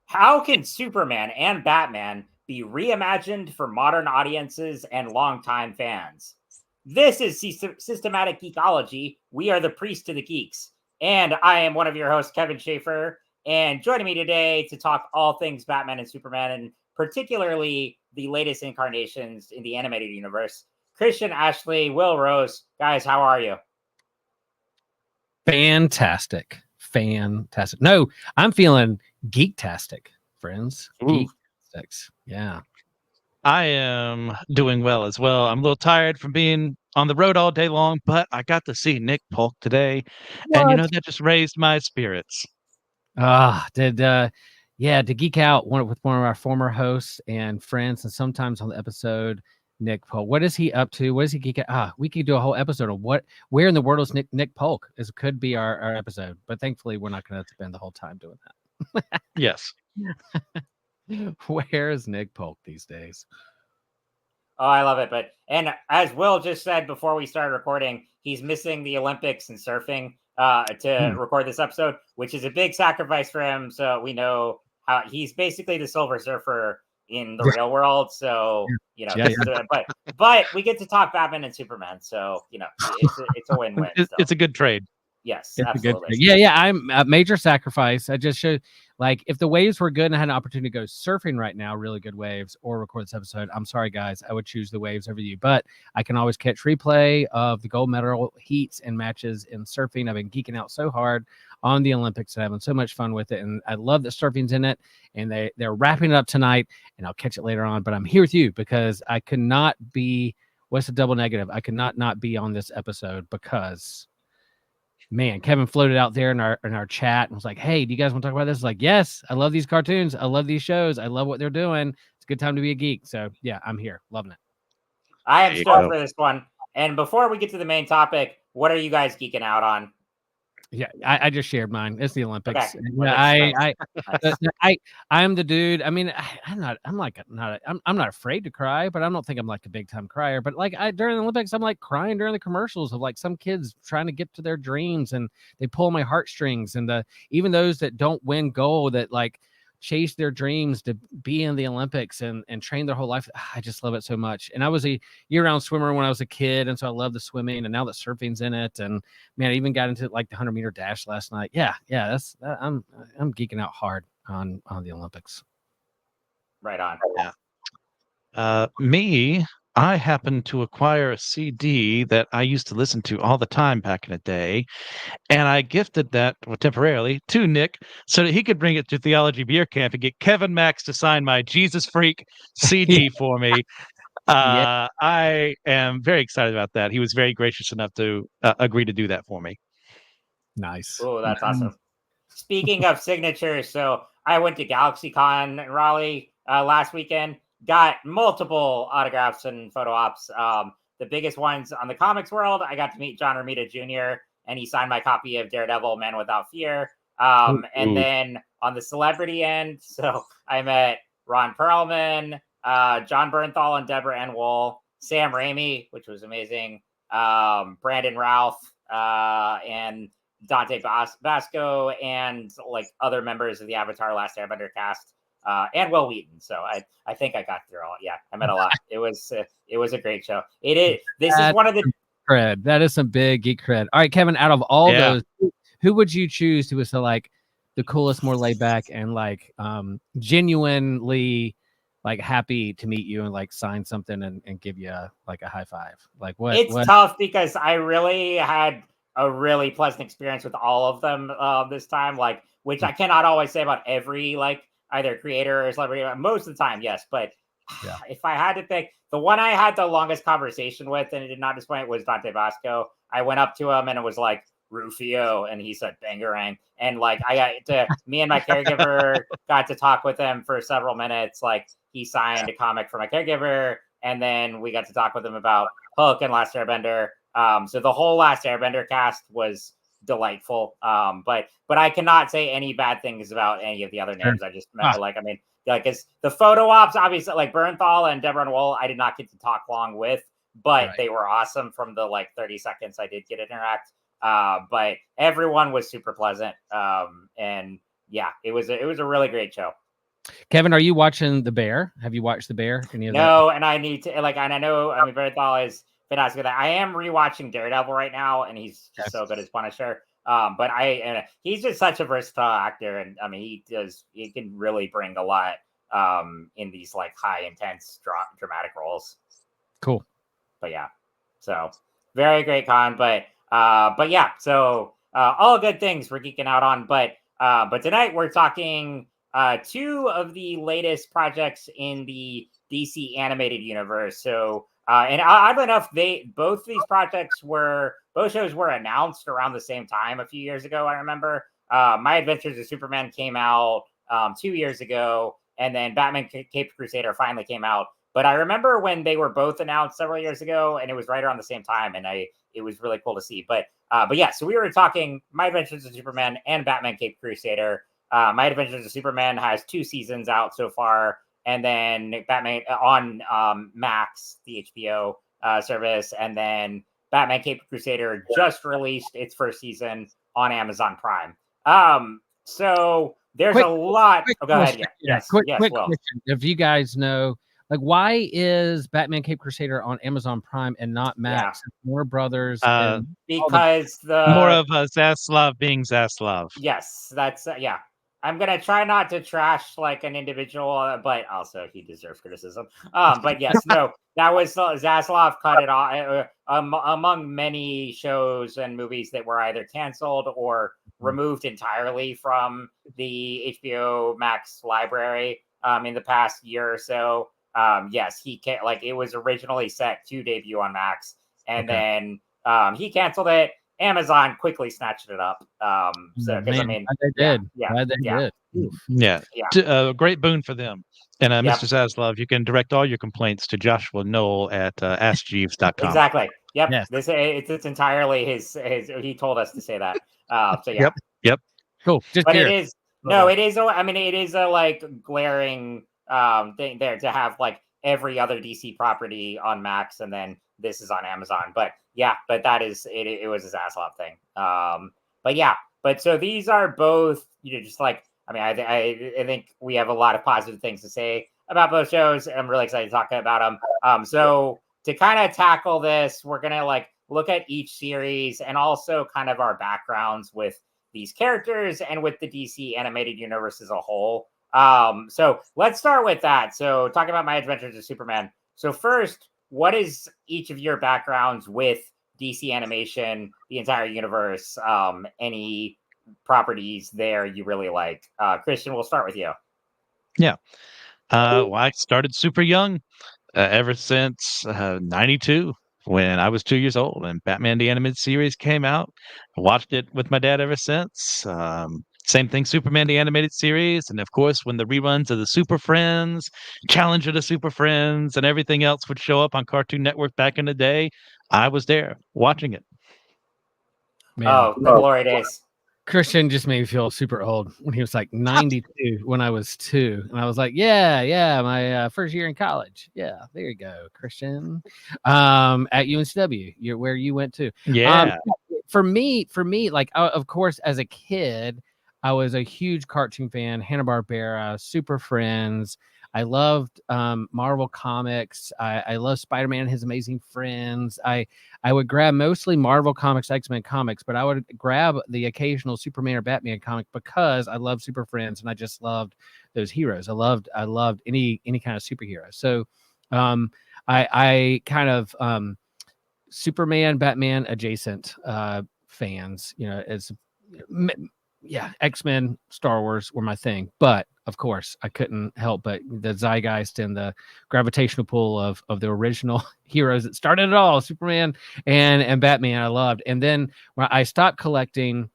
How can Superman and Batman be reimagined for modern audiences and longtime fans? This is Systematic Geekology. We are the priest to the geeks. And I am one of your hosts, Kevin Schaeffer. And joining me today to talk all things Batman and Superman, and particularly the latest incarnations in the animated universe, Christian Ashley, Will Rose. Guys, how are you? Fantastic. No, I'm feeling geektastic, friends. Geektastics. Yeah. I am doing well as well. I'm a little tired from being on the road all day long, but I got to see Nick Polk today, and that just raised my spirits. To geek out with one of our former hosts and friends, and sometimes on the episode, Nick Polk. What is he up to? What is he geek out? We could do a whole episode of where in the world is Nick Polk? This could be our episode, but thankfully we're not going to spend the whole time doing that. Yes. Where is Nick Polk these days? Oh, I love it. And as Will just said before we started recording, he's missing the Olympics and surfing to record this episode, which is a big sacrifice for him. So we know how he's basically the Silver Surfer in the real world. So, but we get to talk Batman and Superman. So, it's a win-win. It's a good trade. Yes, it's absolutely. I'm a major sacrifice. I just showed, like, if the waves were good and I had an opportunity to go surfing right now, really good waves, or record this episode, I'm sorry, guys, I would choose the waves over you. But I can always catch replay of the gold medal heats and matches in surfing. I've been geeking out so hard on the Olympics and having so much fun with it. And I love that surfing's in it. And they're wrapping it up tonight, and I'll catch it later on. But I'm here with you because I could not be, what's the double negative? I could not be on this episode because... Man, Kevin floated out there in our chat and was like, "Hey, do you guys want to talk about this?" Like, yes, I love these cartoons. I love these shows. I love what they're doing. It's a good time to be a geek. So yeah, I'm here, loving it. I am stoked for this one. And before we get to the main topic, what are you guys geeking out on? Yeah, I just shared mine. It's the Olympics. Okay. I'm the dude. I mean, I'm not afraid to cry, but I don't think I'm like a big time crier. But like during the Olympics, I'm like crying during the commercials of like some kids trying to get to their dreams, and they pull my heartstrings. And even those that don't win gold, that like chase their dreams to be in the Olympics and train their whole life. I just love it so much. And I was a year-round swimmer when I was a kid, and so I love the swimming. And now that surfing's in it, and man, I even got into like the 100-meter dash last night. I'm geeking out hard on the Olympics. Right on. Yeah. I happened to acquire a CD that I used to listen to all the time back in the day, and I gifted that temporarily to Nick so that he could bring it to Theology Beer Camp and get Kevin Max to sign my Jesus Freak CD for me. I am very excited about that. He was very gracious enough to agree to do that for me. Nice. Oh, that's awesome. Speaking of signatures, so I went to GalaxyCon in Raleigh last weekend. Got multiple autographs and photo ops. The biggest ones on the comics world, I got to meet John Romita Jr., and he signed my copy of Daredevil, Man Without Fear. And then on the celebrity end, so I met Ron Perlman, John Bernthal and Deborah Ann Wool, Sam Raimi, which was amazing, Brandon Routh, and Dante Basco, and like other members of the Avatar Last Airbender cast. And Will Wheaton. So I think I got through all. Yeah, I met a lot. It was a great show. It is. This is one of the cred. That is some big geek cred. All right, Kevin. Out of all those, who would you choose who was like the coolest, more laid back, and like genuinely like happy to meet you and like sign something and give you like a high five? Like what? It's tough because I really had a really pleasant experience with all of them this time. Like, which I cannot always say about every like either creator or celebrity. Most of the time, yes. But if I had to pick, the one I had the longest conversation with and it did not disappoint was Dante Basco. I went up to him and it was like Rufio, and he said Bangarang. And like me and my caregiver got to talk with him for several minutes. Like he signed a comic for my caregiver, and then we got to talk with him about Hook and Last Airbender. So the whole Last Airbender cast was delightful. But I cannot say any bad things about any of the other names I just met. Like, I mean, like it's the photo ops, obviously, like Bernthal and Deborah Wool, I did not get to talk long with, but they were awesome from the like 30 seconds I did get to interact. But everyone was super pleasant. And yeah, it was a really great show. Kevin, are you watching The Bear? Have you watched The Bear? Any of that? No, and I need to like, and I know, I mean, Berthal is fantastic with that. I am rewatching Daredevil right now, and he's just so good as Punisher. But he's just such a versatile actor, and I mean, he can really bring a lot in these like high intense dramatic roles. Cool. But yeah, so very great con, but yeah, so all good things we're geeking out on, but tonight we're talking two of the latest projects in the DC animated universe. So and oddly enough, both these projects both shows were announced around the same time a few years ago. I remember My Adventures of Superman came out 2 years ago, and then Batman Caped Crusader finally came out. But I remember when they were both announced several years ago, and it was right around the same time, and it was really cool to see. But yeah, so we were talking My Adventures of Superman and Batman Caped Crusader. My Adventures of Superman has 2 seasons out so far, and then Batman on Max, the HBO service, and then Batman Caped Crusader just released its first season on Amazon Prime. So there's a lot. Go ahead. Yeah. Yes. Quick Will. question. If you guys know, like, why is Batman Caped Crusader on Amazon Prime and not Max? Yeah. Warner Brothers. Because more of Zaslav being Zaslav. Yes, that's yeah. I'm gonna try not to trash like an individual, but also he deserves criticism. But yes, no, that was Zaslav cut it off among many shows and movies that were either canceled or removed entirely from the HBO Max library in the past year or so. Yes, he can't. Like, it was originally set to debut on Max, and then he canceled it. Amazon quickly snatched it up. So because I mean, they did. Great boon for them. And Mr. Zaslav, you can direct all your complaints to Joshua Knoll at AskJeeves.com. Exactly. Yep. Yes. It's entirely his. He told us to say that. So yeah. Yep. Cool. Just but curious. It is. No, it is. I mean, it is a like glaring thing there to have like every other DC property on Max, and then this is on Amazon. But yeah, but that is it. It was a Zaslav thing. But yeah, but so these are both, just like, I mean, I think we have a lot of positive things to say about both shows, and I'm really excited to talk about them. So to kind of tackle this, we're gonna like look at each series and also kind of our backgrounds with these characters and with the DC animated universe as a whole. So let's start with that. So talking about My Adventures of Superman. So first, what is each of your backgrounds with DC animation, the entire universe? Any properties there you really like? Christian, we'll start with you. Yeah. Well, I started super young, ever since 92, when I was 2 years old and Batman the Animated Series came out. I watched it with my dad ever since. Same thing, Superman the Animated Series. And of course, when the reruns of the Super Friends, Challenge of the Super Friends, and everything else would show up on Cartoon Network back in the day, I was there watching it. Man. The glory days. Christian just made me feel super old when he was like 92 when I was 2. And I was like, yeah, my first year in college. Yeah, there you go, Christian. At UNCW, where you went to. Yeah. For me, like, of course, as a kid, I was a huge cartoon fan, Hanna-Barbera, Super Friends. I loved Marvel Comics. I love Spider-Man and His Amazing Friends. I would grab mostly Marvel Comics, X-Men comics, but I would grab the occasional Superman or Batman comic because I love Super Friends and I just loved those heroes. I loved any kind of superhero. So I kind of Superman, Batman adjacent fans, as X-Men, Star Wars were my thing, but of course I couldn't help but the zeitgeist and the gravitational pull of the original heroes that started it all, Superman and Batman, I loved. And then when I stopped collecting,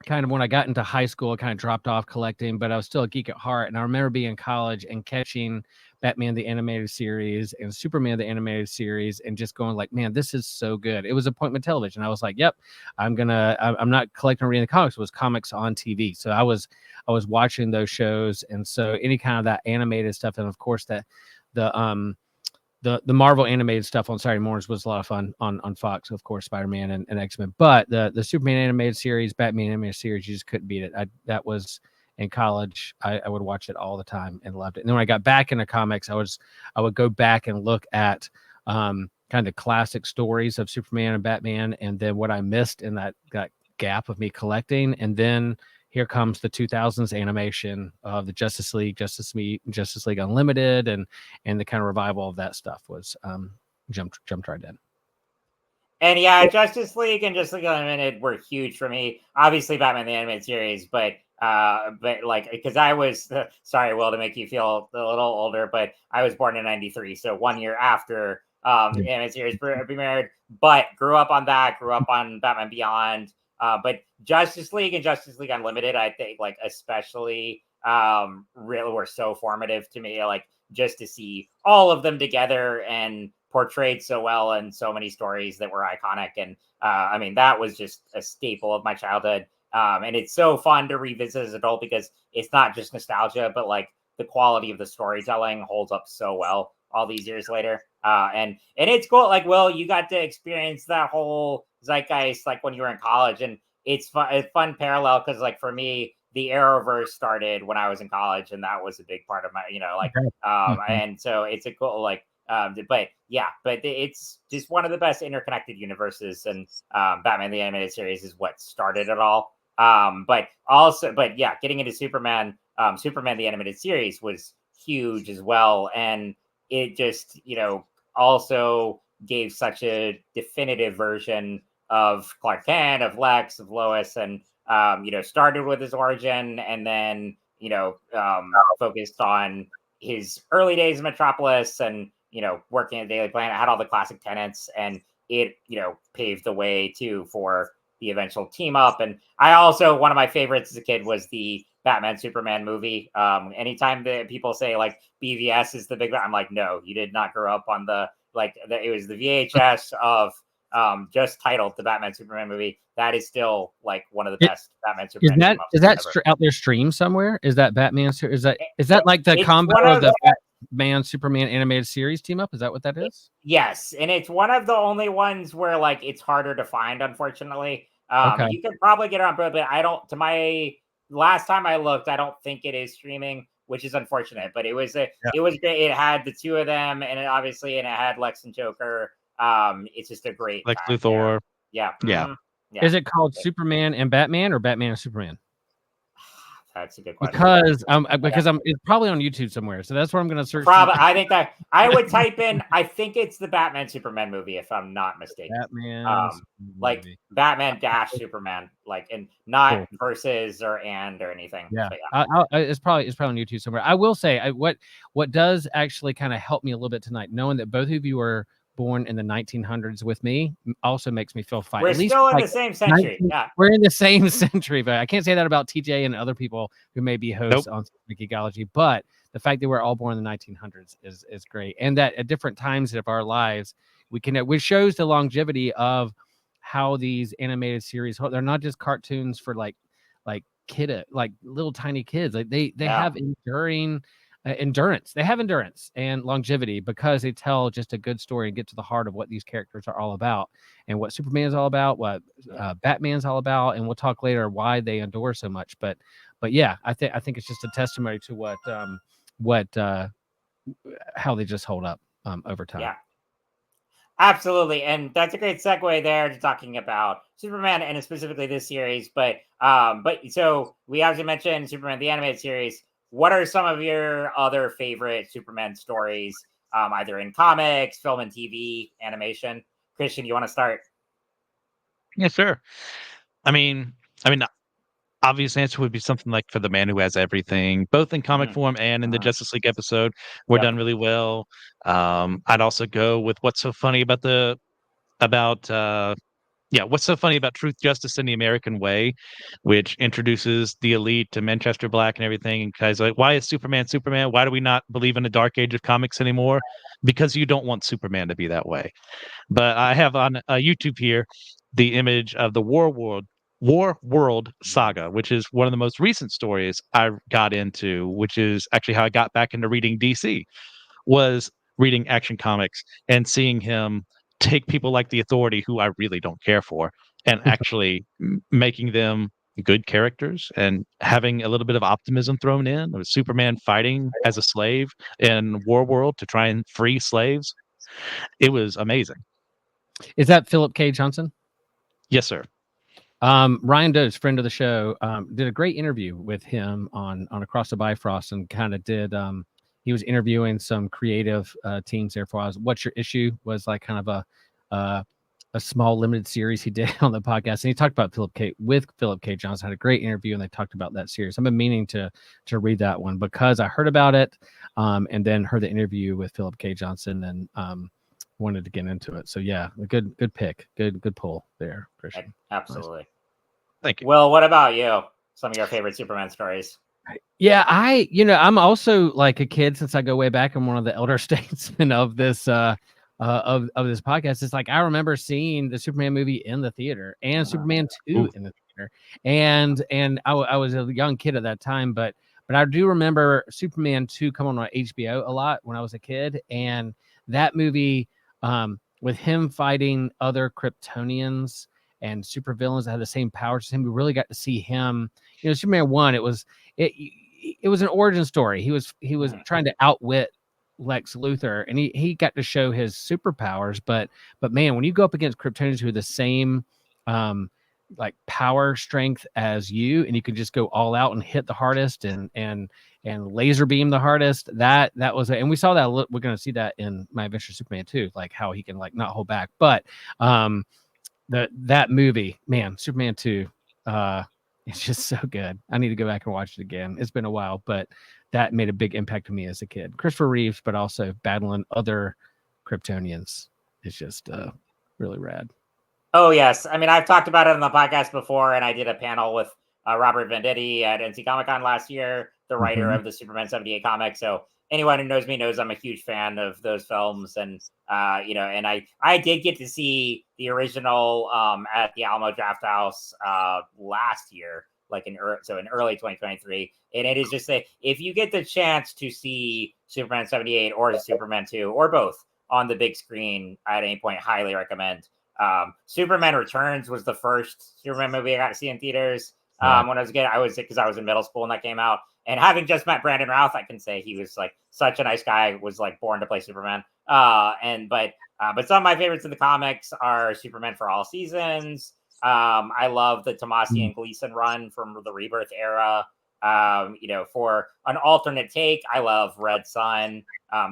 kind of when I got into high school, I kind of dropped off collecting, but I was still a geek at heart. And I remember being in college and catching Batman the Animated Series and Superman the Animated Series and just going like, man, this is so good. It was appointment television. I was like, yep, I'm not collecting or reading the comics. It was comics on TV. So I was watching those shows. And so any kind of that animated stuff, and of course that the Marvel animated stuff on Saturday mornings was a lot of fun on Fox, of course, Spider-Man and X-Men. But the Superman animated series, Batman animated series, you just couldn't beat it. That was in college, I would watch it all the time and loved it. And then when I got back into comics, I would go back and look at kind of classic stories of Superman and Batman, and then what I missed in that gap of me collecting. And then here comes the 2000s animation of the Justice League Unlimited, and the kind of revival of that stuff was jumped right in. And yeah, Justice League and Justice League Unlimited were huge for me. Obviously, Batman the Animated Series, but like because I was sorry, Will, to make you feel a little older, but I was born in '93, so 1 year after the animated series premiered. But grew up on that. Grew up on Batman Beyond. But Justice League and Justice League Unlimited, I think, like especially really were so formative to me. Like just to see all of them together and portrayed so well in so many stories that were iconic. And I mean, that was just a staple of my childhood. And it's so fun to revisit as an adult because it's not just nostalgia, but like the quality of the storytelling holds up so well all these years later. And it's cool. Like, Will, you got to experience that whole zeitgeist like when you were in college, and it's fun parallel because like for me, the Arrowverse started when I was in college, and that was a big part of my, and so it's a cool like. But it's just one of the best interconnected universes, and Batman the Animated Series is what started it all. But getting into Superman, Superman the Animated Series was huge as well, and it just also gave such a definitive version of Clark Kent, of Lex, of Lois, and started with his origin, and then focused on his early days in Metropolis, and working at Daily Planet, had all the classic tenets, and it paved the way too for the eventual team up. And I also, one of my favorites as a kid was the Batman Superman movie. Anytime that people say like BVS is the big, I'm like, no, you did not grow up on it was the VHS of just titled the Batman Superman movie. That is still like one of the best Batman Superman. Is that out there streamed somewhere? Is that Batman? Is that like the combo of the Batman Superman animated series team up? Is that what that is? Yes, and it's one of the only ones where like it's harder to find, unfortunately. Okay. You could probably get it on, but I don't. To my last time I looked, I don't think it is streaming, which is unfortunate. But it was it was great. It had the two of them, and it had Lex and Joker. It's just a great Lex Luthor. Yeah. Yeah. Mm-hmm. Yeah. Is it called Superman and Batman, or Batman and Superman? That's a good question. Because it's probably on YouTube somewhere, so that's where I'm going to search. Probably, I think that I would type in. I think it's the Batman Superman movie, if I'm not mistaken. Batman, like Batman dash Superman, like, and not versus or anything. Yeah, so, it's probably on YouTube somewhere. I will say, what does actually kind of help me a little bit tonight, knowing that both of you were born in the 1900s with me, also makes me feel fine. We're still in the same century. We're in the same century, but I can't say that about TJ and other people who may be hosts on Geekology. But the fact that we're all born in the 1900s is great, and that at different times of our lives, which shows the longevity of how these animated series. They're not just cartoons for like little tiny kids. Like they have enduring. Endurance. They have endurance and longevity because they tell just a good story and get to the heart of what these characters are all about, and what Superman is all about, what Batman's all about, and we'll talk later why they endure so much. But yeah, I think it's just a testimony to how they just hold up over time. Yeah, absolutely, and that's a great segue there to talking about Superman and specifically this series. But so we obviously mentioned Superman the animated series. What are some of your other favorite Superman stories, either in comics, film and TV, animation? Christian, you want to start? Yeah, sure. I mean, obvious answer would be something like For the Man Who Has Everything, both in comic form and in the Justice League episode, were done really well. I'd also go with What's So Funny About What's So Funny About Truth, Justice, and the American Way, which introduces the elite to Manchester Black and everything. And guys like, why is Superman Superman? Why do we not believe in the dark age of comics anymore? Because you don't want Superman to be that way. But I have on YouTube here the image of the War World Saga, which is one of the most recent stories I got into, which is actually how I got back into reading DC, was reading Action Comics and seeing him take people like the Authority, who I really don't care for, and actually making them good characters and having a little bit of optimism thrown in. It was Superman fighting as a slave in War World to try and free slaves. It was amazing. Is that Philip K. Johnson? Yes, sir. Ryan Doe's friend of the show did a great interview with him on Across the Bifrost, and kind of did he was interviewing some creative teams there for us. What's Your Issue was like kind of a small limited series he did on the podcast, and he talked about Philip K. Johnson. Had a great interview, and they talked about that series. I've been meaning to read that one because I heard about it, and then heard the interview with Philip K. Johnson, and wanted to get into it. So yeah, a good pick, good pull there, Christian. Absolutely. Nice. Thank you. Will, what about you? Some of your favorite Superman stories? Yeah, I'm also like a kid since I go way back. I'm one of the elder statesmen of this of this podcast. It's like I remember seeing the Superman movie in the theater and Superman 2 in the theater, and I was a young kid at that time, but I do remember Superman 2 coming on HBO a lot when I was a kid, and that movie with him fighting other Kryptonians and supervillains that had the same powers as him. We really got to see him. Superman 1, it was an origin story. He was trying to outwit Lex Luthor, and he got to show his superpowers. But man, when you go up against Kryptonians who are the same like power strength as you, and you can just go all out and hit the hardest and laser beam the hardest, that was and we saw that we're going to see that in My Adventure Superman 2, like how he can like not hold back. But that movie, man, Superman 2, it's just so good. I need to go back and watch it again. It's been a while, but that made a big impact to me as a kid. Christopher Reeves, but also battling other Kryptonians is just really rad. Oh, yes. I mean, I've talked about it on the podcast before, and I did a panel with Robert Venditti at NC Comic Con last year, the writer of the Superman 78 comic. So anyone who knows me knows I'm a huge fan of those films. And, and I did get to see the original at the Alamo Draft House last year, like in early 2023. And it is just if you get the chance to see Superman 78 or Superman 2 or both on the big screen at any point, highly recommend. Superman Returns was the first Superman movie I got to see in theaters when I was a kid. Because I was in middle school when that came out. And having just met Brandon Routh, I can say he was like such a nice guy, was like born to play Superman. But some of my favorites in the comics are Superman for All Seasons. I love the Tomasi and Gleason run from the Rebirth era. For an alternate take, I love Red Sun.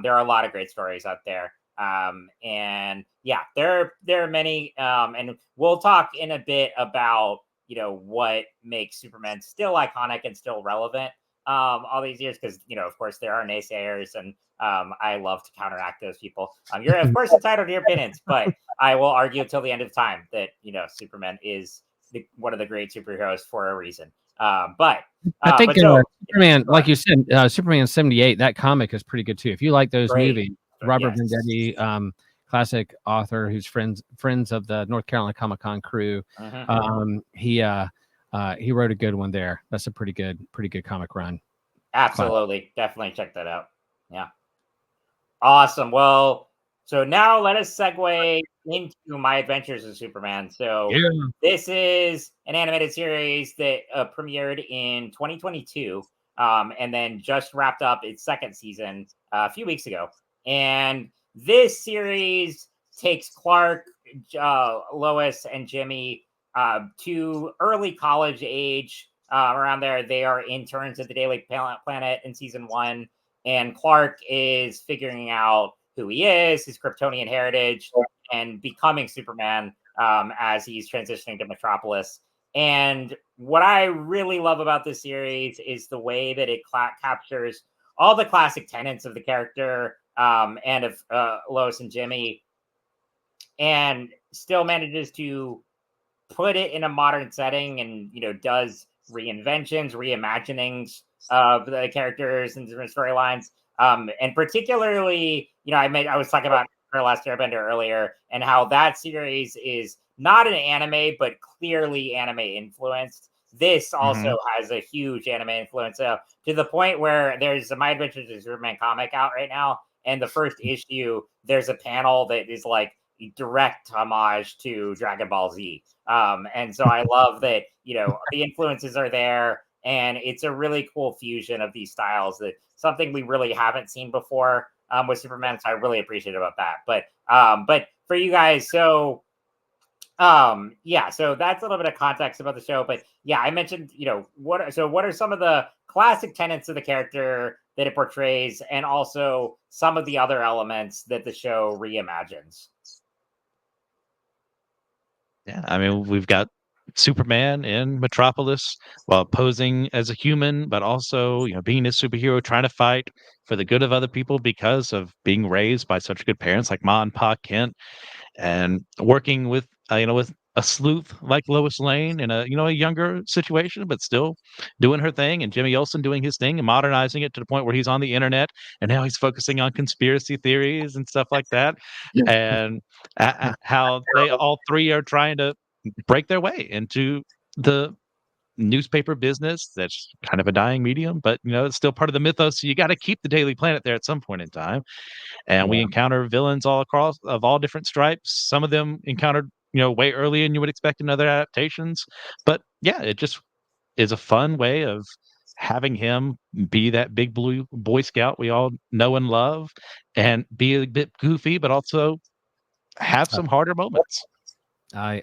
There are a lot of great stories out there. And yeah, there are many, and we'll talk in a bit about, what makes Superman still iconic and still relevant, all these years. Cause of course there are naysayers, and, I love to counteract those people. You're of course entitled to your opinions, but I will argue till the end of time that, Superman is one of the great superheroes for a reason. But I think Superman, like you said, Superman 78, that comic is pretty good too. If you like those movies, Robert Venditti, classic author who's friends of the North Carolina Comic Con crew. He wrote a good one there. That's a pretty good comic run. Absolutely. Definitely check that out. Yeah. Awesome. Well, so now let us segue into My Adventures of Superman. So this is an animated series that premiered in 2022 and then just wrapped up its second season a few weeks ago. And this series takes Clark, Lois, and Jimmy to early college age. Around there, they are interns at the Daily Planet in season 1. And Clark is figuring out who he is, his Kryptonian heritage, and becoming Superman as he's transitioning to Metropolis. And what I really love about this series is the way that it captures all the classic tenets of the character and of Lois and Jimmy, and still manages to put it in a modern setting, and does reinventions, reimaginings of the characters and different storylines. And particularly, I was talking about The Last Airbender earlier, and how that series is not an anime, but clearly anime influenced. This also has a huge anime influence, to the point where there's a My Adventures of Superman comic out right now, and the first issue, there's a panel that is like, direct homage to Dragon Ball Z. And so I love that, the influences are there, and it's a really cool fusion of these styles, that something we really haven't seen before with Superman. So I really appreciate about that. But for you guys, so so that's a little bit of context about the show. But yeah, I mentioned, what are some of the classic tenets of the character that it portrays, and also some of the other elements that the show reimagines. Yeah, I mean, we've got Superman in Metropolis while posing as a human, but also, being a superhero, trying to fight for the good of other people because of being raised by such good parents like Ma and Pa Kent, and working with with a sleuth like Lois Lane in a younger situation, but still doing her thing, and Jimmy Olsen doing his thing and modernizing it to the point where he's on the internet, and now he's focusing on conspiracy theories and stuff like that, and how they all three are trying to break their way into the newspaper business that's kind of a dying medium, but it's still part of the mythos, so you got to keep the Daily Planet there at some point in time. And we encounter villains all across of all different stripes. Some of them encountered, way earlier than you would expect in other adaptations. But yeah, it just is a fun way of having him be that big blue Boy Scout we all know and love, and be a bit goofy, but also have some harder moments. I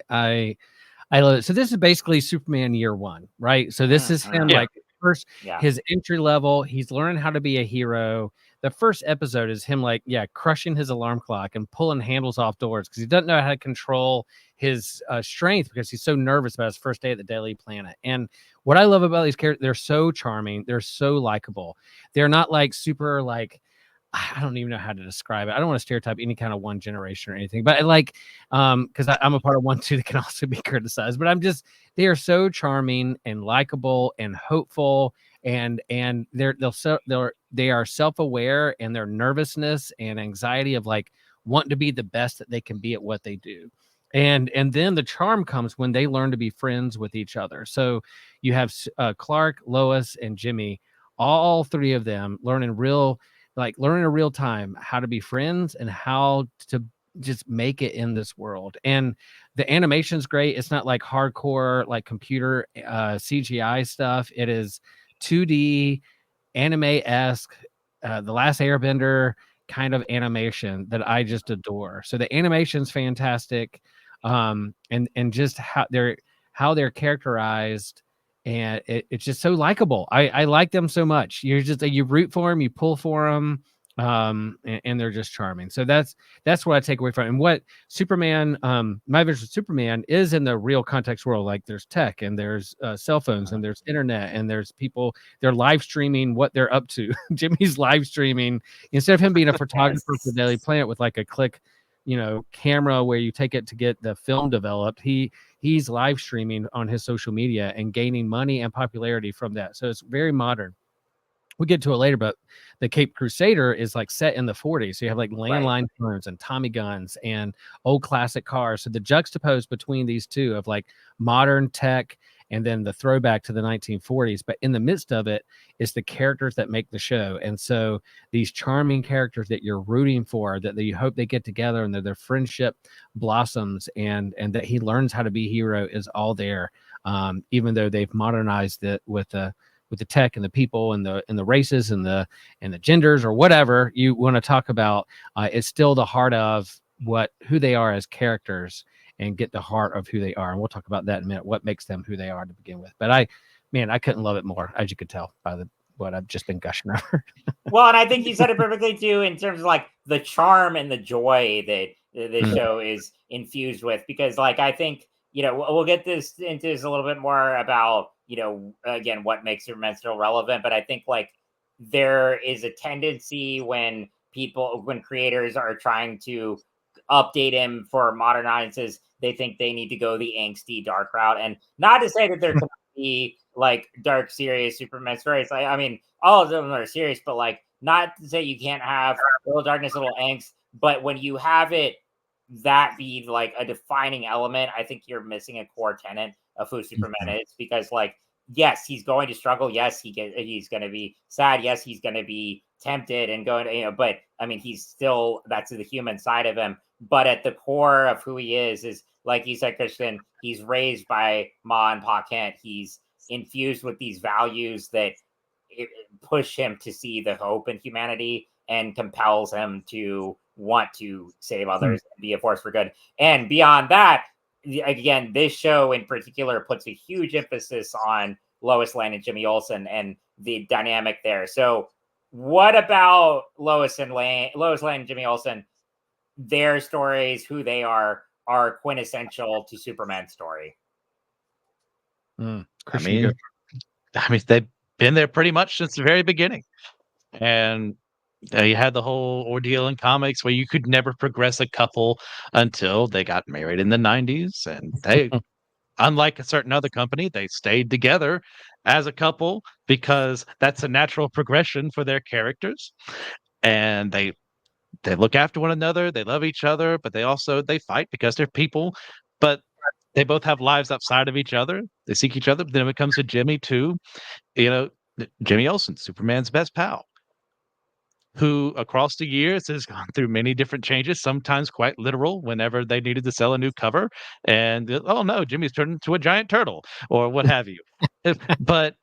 love it. So this is basically Superman year one, right? So this is him like first his entry level. He's learning how to be a hero. The first episode is him like crushing his alarm clock and pulling handles off doors because he doesn't know how to control his strength because he's so nervous about his first day at the Daily Planet. And what I love about these characters, they're so charming. They're so likable. They're not like super like, I don't even know how to describe it. I don't want to stereotype any kind of one generation or anything, but I like, because I'm a part of one too that can also be criticized. But they are so charming and likable and hopeful, and they are self-aware, and their nervousness and anxiety of like wanting to be the best that they can be at what they do. And then the charm comes when they learn to be friends with each other. So you have Clark, Lois, and Jimmy, all three of them learning in real time how to be friends and how to just make it in this world. And the animation's great. It's not like hardcore like computer CGI stuff. It is 2D anime-esque, The Last Airbender kind of animation that I just adore. So the animation's fantastic, and just how they're characterized, and it's just so likable. I like them so much. You root for them, you pull for them, and they're just charming. So that's what I take away from it. And what Superman, my vision of Superman is in the real context world. Like there's tech, and there's cell phones, and there's internet, and there's people, they're live streaming what they're up to. Jimmy's live streaming instead of him being a photographer for Daily Planet with like a click, camera where you take it to get the film developed. He's live streaming on his social media and gaining money and popularity from that. So it's very modern. We'll get to it later, but the Cape Crusader is like set in the 40s. So you have like landline phones and Tommy guns and old classic cars. So the juxtapose between these two of like modern tech and then the throwback to the 1940s. But in the midst of it is the characters that make the show. And so these charming characters that you're rooting for, that you hope they get together and that their friendship blossoms, and that he learns how to be a hero, is all there. Even though they've modernized it with the tech and the people and the races and the genders or whatever you want to talk about, it's still the heart of who they are as characters, and get the heart of who they are. And we'll talk about that in a minute, what makes them who they are to begin with. But I couldn't love it more, as you could tell by what I've just been gushing over. Well, and I think you said it perfectly too, in terms of like the charm and the joy that the show is infused with, because like, I think, we'll get into this a little bit more about, again, what makes Superman still relevant. But I think like there is a tendency when creators are trying to update him for modern audiences, they think they need to go the angsty dark route. And not to say that there cannot be like dark, serious Superman stories. I mean, all of them are serious, but like, not to say you can't have a little darkness, a little angst. But when you have it that be like a defining element, I think you're missing a core tenet of who Superman is. Because like, yes, he's going to struggle. Yes, he's going to be sad. Yes, he's going to be tempted and going to, but I mean, he's still, that's the human side of him. But at the core of who he is like you said, Christian, he's raised by Ma and Pa Kent. He's infused with these values that push him to see the hope in humanity and compels him to want to save others and be a force for good. And beyond that, again, this show in particular puts a huge emphasis on Lois Lane and Jimmy Olsen and the dynamic there. So what about Lois Lane and Jimmy Olsen, their stories, who they are quintessential to Superman's story? I mean, they've been there pretty much since the very beginning. And you had the whole ordeal in comics where you could never progress a couple until they got married in the 90s. And they, unlike a certain other company, they stayed together as a couple because that's a natural progression for their characters. And they look after one another, they love each other, but they fight because they're people. But they both have lives outside of each other. They seek each other. But then when it comes to Jimmy too, you know, Jimmy Olsen, Superman's best pal, who across the years has gone through many different changes, sometimes quite literal whenever they needed to sell a new cover. And oh no, Jimmy's turned into a giant turtle or what have you. But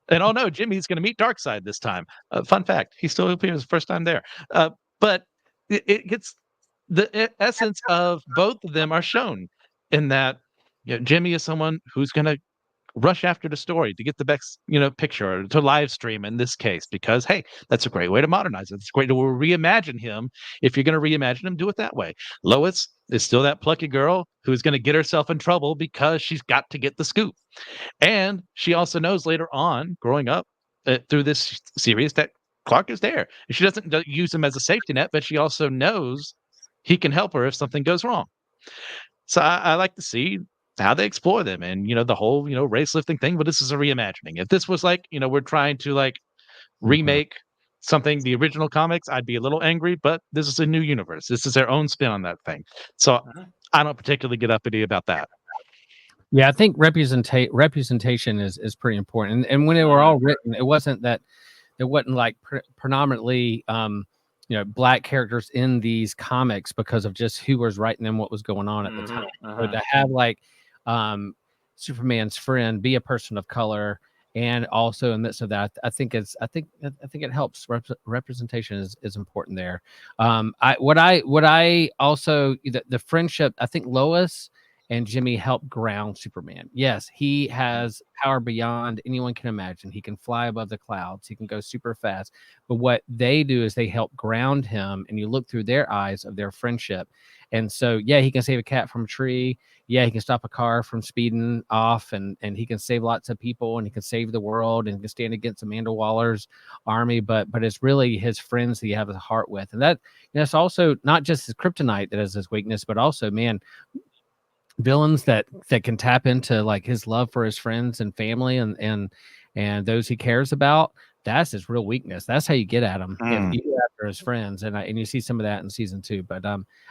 and oh no, Jimmy's going to meet Darkseid this time. Fun fact: he still appears the first time there. But it gets the essence of both of them are shown in that Jimmy is someone who's going to rush after the story to get the best picture, or to live stream in this case, because hey, that's a great way to modernize it. It's great to reimagine him. If you're going to reimagine him, do it that way. Lois is still that plucky girl who's going to get herself in trouble because she's got to get the scoop. And she also knows later on, growing up through this series, that Clark is there. She doesn't use him as a safety net, but she also knows he can help her if something goes wrong. So I like to see how they explore them, and the whole race lifting thing. But this is a reimagining. If this was like we're trying to like remake something, the original comics, I'd be a little angry. But this is a new universe. This is their own spin on that thing. So I don't particularly get uppity about that. Yeah, I think representation is pretty important. And when they were all written, it wasn't that there wasn't like predominantly black characters in these comics because of just who was writing them, what was going on at the time. So to have like Superman's friend be a person of color, and also in the midst of that, I think it helps. Representation is important there. I also the friendship. I think Lois and Jimmy help ground Superman. Yes, he has power beyond anyone can imagine. He can fly above the clouds. He can go super fast. But what they do is they help ground him, and you look through their eyes of their friendship. And so, yeah, he can save a cat from a tree. Yeah, he can stop a car from speeding off, and he can save lots of people, and he can save the world, and he can stand against Amanda Waller's army. But it's really his friends that he has a heart with. And that's also not just his kryptonite that is his weakness, but also, man, villains that can tap into like his love for his friends and family and those he cares about. That's his real weakness. That's how you get at him. If you go after his friends, and you see some of that in season 2. But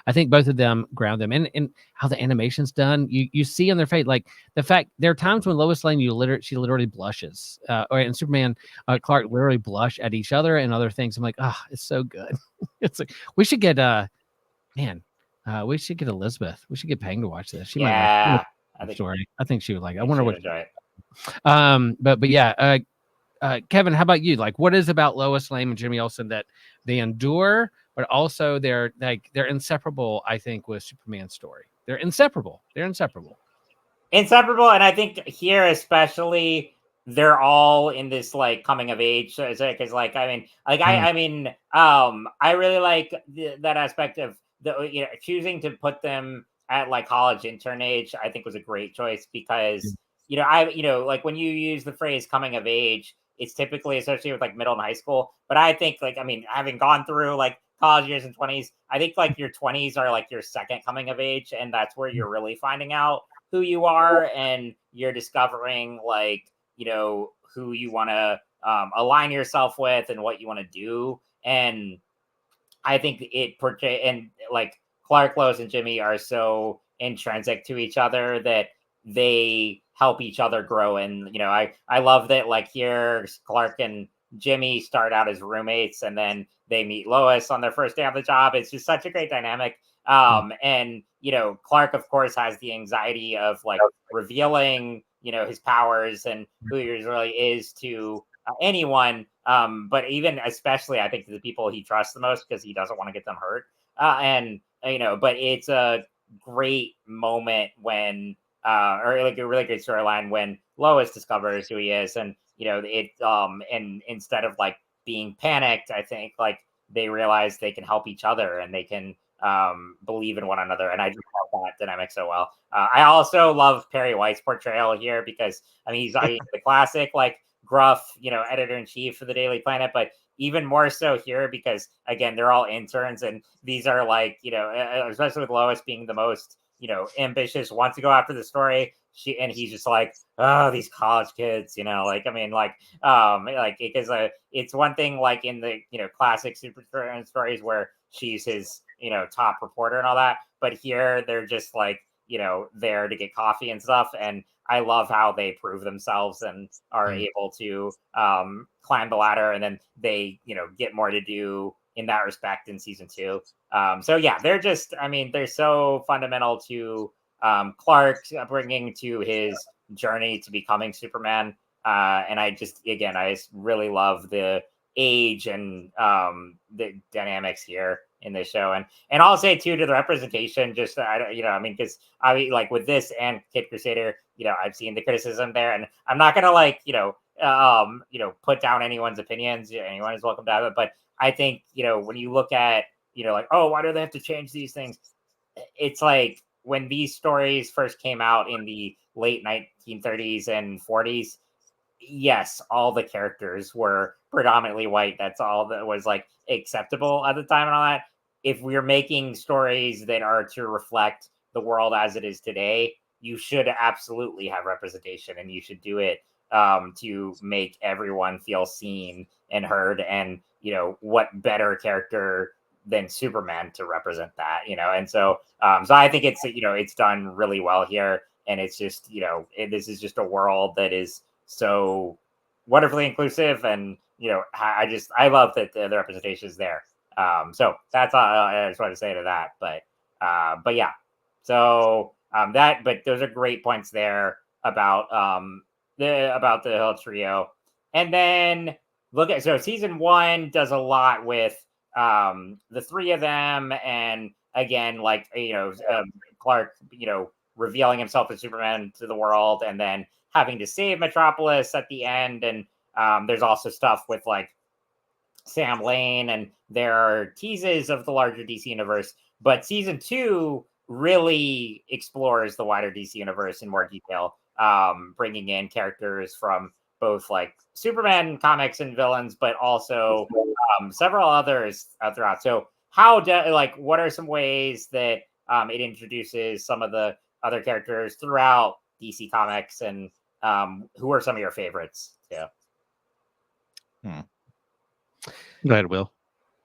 I think both of them ground them, and how the animation's done. You see on their face, like the fact there are times when Lois Lane she literally blushes, and Superman, Clark literally blush at each other and other things. I'm like, it's so good. It's like we should get we should get Elizabeth. We should get Pang to watch this. She might like the story. I think she would like it. I wonder what. Enjoy it. But yeah, Kevin, how about you? Like, what is about Lois Lane and Jimmy Olsen that they endure, but also they're inseparable? I think with Superman's story, they're inseparable. Inseparable, and I think here especially they're all in this like coming of age because like I really like that aspect of the choosing to put them at like college intern age. I think was a great choice because like when you use the phrase coming of age, it's typically associated with like middle and high school. But I think having gone through like college years and 20s, I think like your 20s are like your second coming of age, and that's where you're really finding out who you are, and you're discovering like who you want to align yourself with and what you want to do. And I think it portray and like Clark, Lois, and Jimmy are so intrinsic to each other that they help each other grow. And I love that like here Clark and Jimmy start out as roommates, and then they meet Lois on their first day on the job. It's just such a great dynamic. And Clark, of course, has the anxiety of like revealing his powers and who he really is to anyone, but even especially I think to the people he trusts the most, because he doesn't want to get them hurt. But it's a great moment when or like a really great storyline when Lois discovers who he is, and and instead of like being panicked, I think like they realize they can help each other and they can believe in one another, and I just love that dynamic so well. I also love Perry White's portrayal here, because I mean he's the classic like gruff editor-in-chief for the Daily Planet, but even more so here because again they're all interns, and these are like especially with Lois being the most ambitious, wants to go after the story. He's just like, oh, these college kids, like, I mean, like because it's one thing like in the classic superhero stories where she's his top reporter and all that, but here they're just like there to get coffee and stuff, and I love how they prove themselves and are able to climb the ladder, and then they get more to do in that respect in season 2. So yeah, they're so fundamental to Clark bringing to his journey to becoming Superman. And I just really love the age and the dynamics here in this show. And I'll say too, to the representation, just because I like with this and Kid Crusader, I've seen the criticism there, and I'm not gonna like put down anyone's opinions. Anyone is welcome to have it, but I think when you look at like, oh, why do they have to change these things? It's like when these stories first came out in the late 1930s and 40s, yes, all the characters were predominantly white. That's all that was like acceptable at the time and all that. If we're making stories that are to reflect the world as it is today, you should absolutely have representation, and you should do it to make everyone feel seen and heard. And what better character than Superman to represent that, and so I think it's it's done really well here, and it's just this is just a world that is so wonderfully inclusive, and I love that the representation is there. So that's all I just want to say to that. But yeah, so but those are great points there about the Hill Trio. And then so season 1 does a lot with the three of them, and again, like Clark revealing himself as Superman to the world, and then having to save Metropolis at the end. And there's also stuff with like Sam Lane, and there are teases of the larger DC universe. But season 2 really explores the wider DC universe in more detail, bringing in characters from both like Superman comics and villains, but also several others throughout. So what are some ways that it introduces some of the other characters throughout DC Comics, and who are some of your favorites? Yeah. Go ahead, Will.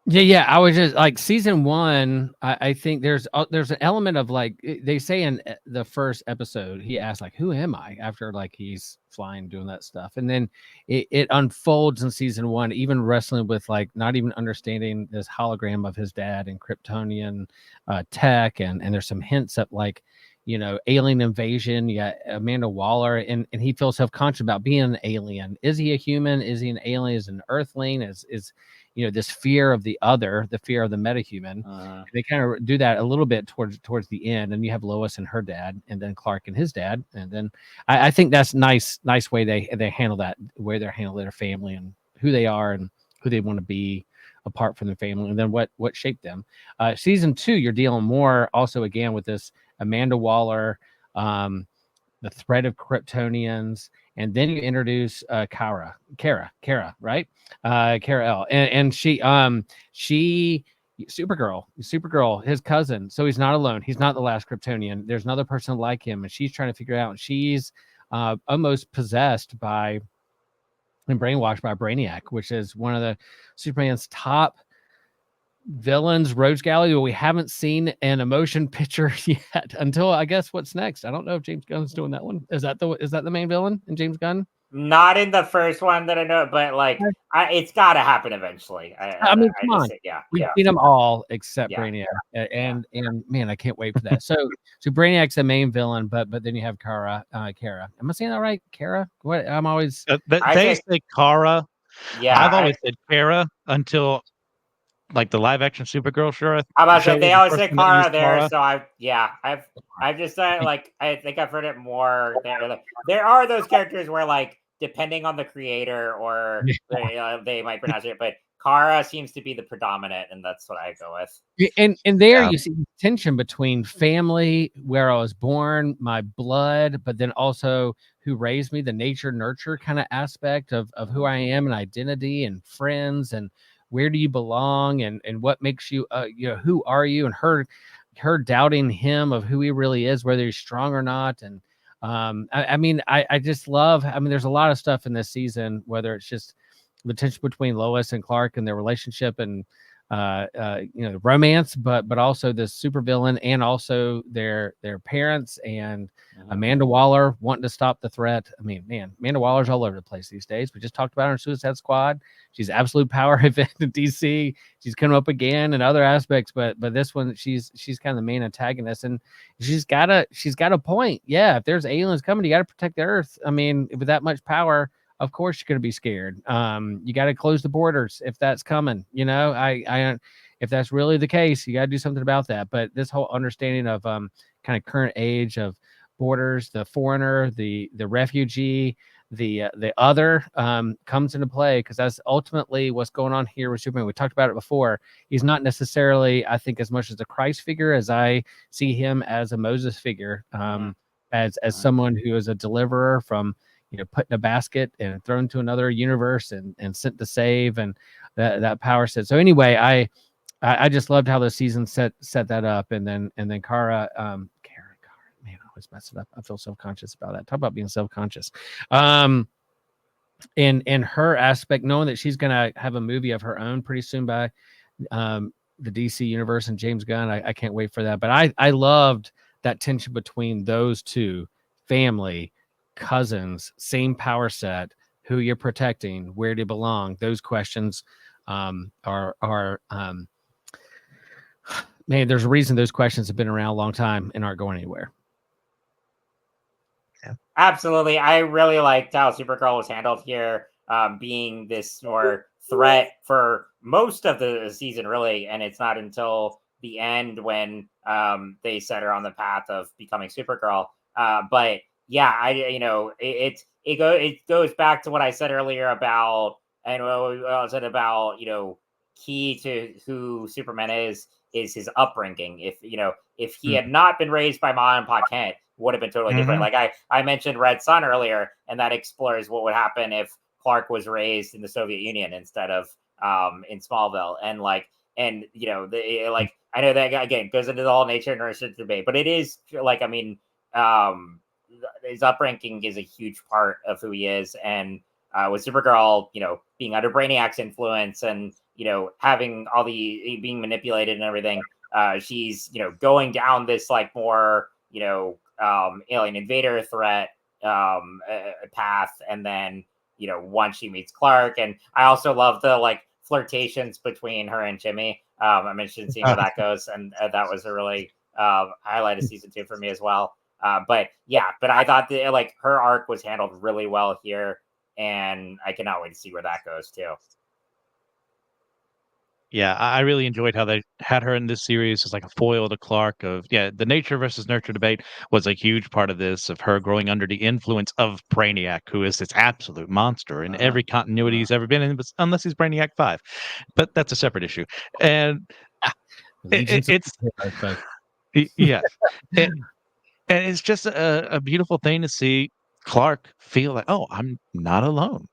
Yeah. I was just like season 1. I think there's an element of like they say in the first episode, he asks like, "Who am I?" after like he's flying doing that stuff, and then it unfolds in season 1, even wrestling with like not even understanding this hologram of his dad and Kryptonian tech, and there's some hints at like alien invasion. Yeah, Amanda Waller, and he feels self-conscious about being an alien. Is he a human? Is he an alien? Is an Earthling? Is this fear of the other, the fear of the metahuman. They kind of do that a little bit towards the end, and you have Lois and her dad, and then Clark and his dad, and then I think that's nice way they handle that, where they handle their family and who they are and who they want to be apart from their family, and then what shaped them. Season 2, you're dealing more also again with this Amanda Waller, the threat of Kryptonians, and then you introduce Kara, right? Kara-El, and she Supergirl, his cousin. So he's not alone. He's not the last Kryptonian. There's another person like him, and she's trying to figure out. And she's almost possessed by and brainwashed by Brainiac, which is one of the Superman's top villains, Rogues Gallery, but we haven't seen an emotion picture yet until I guess what's next. I don't know if James Gunn's doing that one. Is that the main villain in James Gunn? Not in the first one that I know, but like it's got to happen eventually. I mean, come on. Yeah, We've yeah. seen them all except Yeah. Brainiac, and man, I can't wait for that. So Brainiac's the main villain, but then you have Kara. Kara, am I saying that right? Kara? What? I'm always They say Kara. Yeah, I've always said Kara until like the live action Supergirl show. I'm about to show say was they the always first say one that used Kara there, Kara. so I've just like I think I've heard it more there. Like, there are those characters where like depending on the creator or they might pronounce it, but Kara seems to be the predominant, and that's what I go with. and there Yeah. you see tension between family, where I was born, my blood, but then also who raised me, the nature nurture kind of aspect of who I am and identity and friends and where do you belong and what makes you who are you, and her doubting him of who he really is, whether he's strong or not. And I mean I just love, I mean there's a lot of stuff in this season, whether it's just the tension between Lois and Clark and their relationship and romance, but also this supervillain and also their parents and Amanda Waller wanting to stop the threat. I mean, man, Amanda Waller's all over the place these days. We just talked about her in Suicide Squad. She's absolute power event in DC. She's coming up again in other aspects, but this one she's kind of the main antagonist, and she's got a point. Yeah, if there's aliens coming, you got to protect the Earth. I mean, with that much power, of course you're going to be scared. You got to close the borders if that's coming. If that's really the case, you got to do something about that. But this whole understanding of kind of current age of borders, the foreigner, the refugee, the other comes into play, because that's ultimately what's going on here with Superman. We talked about it before. He's not necessarily, I think, as much as a Christ figure as I see him as a Moses figure, as someone who is a deliverer from put in a basket and thrown to another universe and sent to save, and that power set. So anyway, I just loved how the season set that up, and then Kara, man, I always mess it up. I feel self-conscious about that. Talk about being self-conscious. In her aspect, knowing that she's gonna have a movie of her own pretty soon by the DC universe and James Gunn. I can't wait for that. But I loved that tension between those two, family, cousins, same power set, who you're protecting, where do you belong. Those questions are man, there's a reason those questions have been around a long time and aren't going anywhere. Absolutely. I really liked how Supergirl was handled here, being this more threat for most of the season, really. And it's not until the end when they set her on the path of becoming Supergirl. But yeah, it goes back to what I said earlier about, and what I said about, key to who Superman is his upbringing. If he had not been raised by Ma and Pa Kent, would have been totally different. Like I mentioned Red Sun earlier, and that explores what would happen if Clark was raised in the Soviet Union instead of in Smallville. And I know that again goes into the whole nature and nurture debate, but it is like, I mean, his upbringing is a huge part of who he is. And with Supergirl, being under Brainiac's influence and having all the being manipulated and everything, she's going down this like more alien invader threat path, and then once she meets Clark. And I also love the like flirtations between her and Jimmy. I'm interested in seeing where that goes, and that was a really highlight of season 2 for me as well. But I thought that like her arc was handled really well here, and I cannot wait to see where that goes too. Yeah, I really enjoyed how they had her in this series as like a foil to Clark. The nature versus nurture debate was a huge part of this, of her growing under the influence of Brainiac, who is this absolute monster in every continuity he's ever been in, unless he's Brainiac 5. But that's a separate issue. And it's yeah. And it's just a beautiful thing to see Clark feel like, oh, I'm not alone.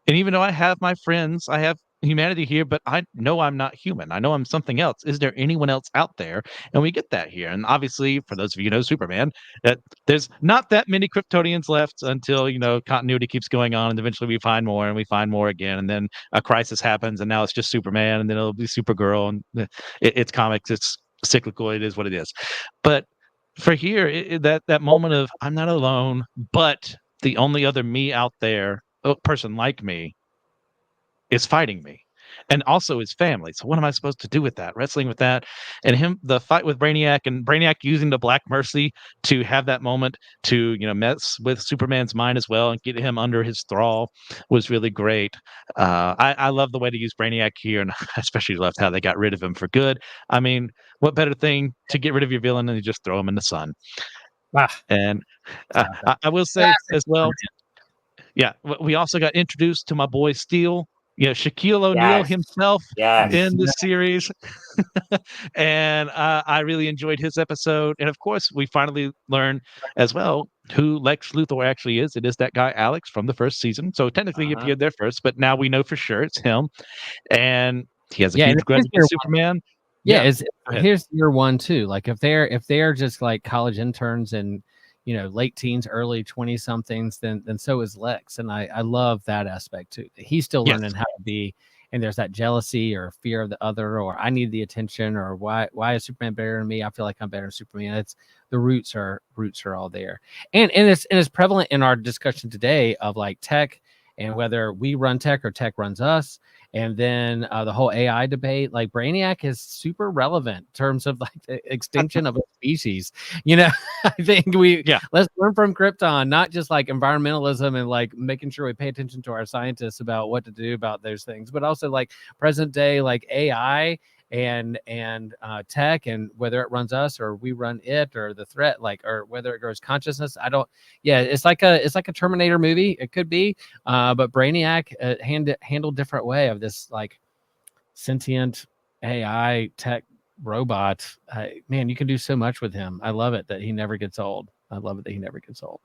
And even though I have my friends, I have humanity here, but I know I'm not human. I know I'm something else. Is there anyone else out there? And we get that here. And obviously, for those of you who know Superman, that there's not that many Kryptonians left until, continuity keeps going on, and eventually we find more and we find more again. And then a crisis happens, and now it's just Superman, and then it'll be Supergirl. And it's comics, it's cyclical, it is what it is. But for here, that moment of I'm not alone, but the only other me out there, a person like me, is fighting me, and also his family. So what am I supposed to do with that? Wrestling with that, and him, the fight with Brainiac, and Brainiac using the Black Mercy to have that moment to mess with Superman's mind as well and get him under his thrall was really great. I love the way to use Brainiac here, and I especially loved how they got rid of him for good. I mean, what better thing to get rid of your villain than to just throw him in the sun? Ah, And classic. I will say Classic as well, Superman. yeah, we also got introduced to my boy Steel, Shaquille O'Neal Yes. himself Yes. in this series, and I really enjoyed his episode. And of course, we finally learn as well who Lex Luthor actually is. It is that guy Alex from the first season. So technically, he Uh-huh. appeared there first, but now we know for sure it's him, and he has a Yeah, and huge grudge against Superman. yeah, Yeah, is go ahead. here's year one too. Like if they're just like college interns and late teens, early 20 somethings, then so is Lex. And I love that aspect too. He's still Yes, learning how to be, and there's that jealousy or fear of the other, or I need the attention, or why is Superman better than me? I feel like I'm better than Superman. It's the roots are all there. And it's prevalent in our discussion today of like tech and whether we run tech or tech runs us. And then the whole AI debate, like Brainiac is super relevant in terms of like the extinction of a species. I think yeah, let's learn from Krypton, not just like environmentalism and like making sure we pay attention to our scientists about what to do about those things, but also like present day, like AI and tech, and whether it runs us or we run it, or the threat, like, or whether it grows consciousness. I don't. Yeah, it's like a Terminator movie. It could be, but Brainiac handled different way of this like sentient AI tech robot. Man, you can do so much with him. I love it that he never gets old. I love it that he never gets old.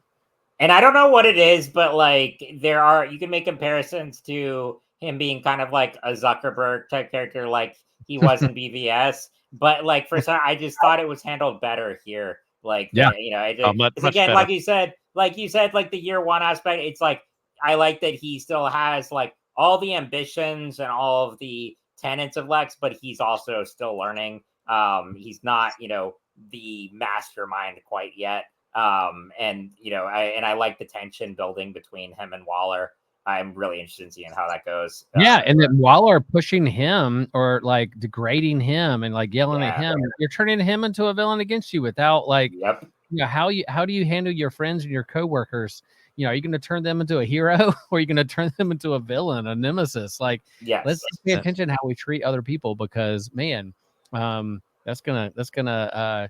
And I don't know what it is, but like you can make comparisons to him being kind of like a Zuckerberg type character, like he was in BVS. But like for some, I just thought it was handled better here. Like Yeah. much because much again, better. like you said, like the year one aspect, it's like I like that he still has like all the ambitions and all of the tenets of Lex, but he's also still learning. He's not, the mastermind quite yet. And I like the tension building between him and Waller. I'm really interested in seeing how that goes. Yeah, and then Waller pushing him or like degrading him and like yelling at him, you're turning him into a villain against you without like, Yep. how do you handle your friends and your coworkers? Are you going to turn them into a hero or are you going to turn them into a villain, a nemesis? Like, Yes. let's pay attention to how we treat other people, because man, that's gonna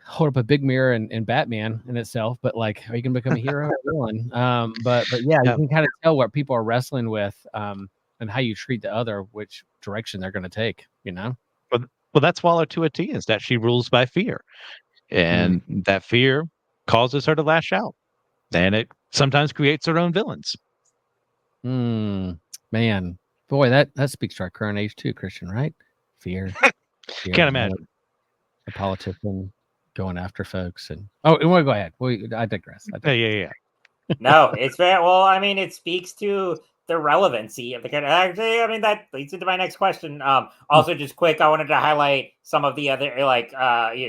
hold up a big mirror in Batman in itself. But like, are you gonna become a hero or a villain? But yeah, you can kind of tell what people are wrestling with, and how you treat the other, which direction they're gonna take. Well, that's Waller to a T. Is that she rules by fear, and that fear causes her to lash out, and it sometimes creates her own villains. Man, boy, that speaks to our current age too, Christian. Right? Fear. Can't imagine. A politician going after folks, and go ahead. I digress. Yeah. No, it's very well. I mean, it speaks to the relevancy of the character. Actually, I mean, that leads into my next question. Also, just quick, I wanted to highlight some of the other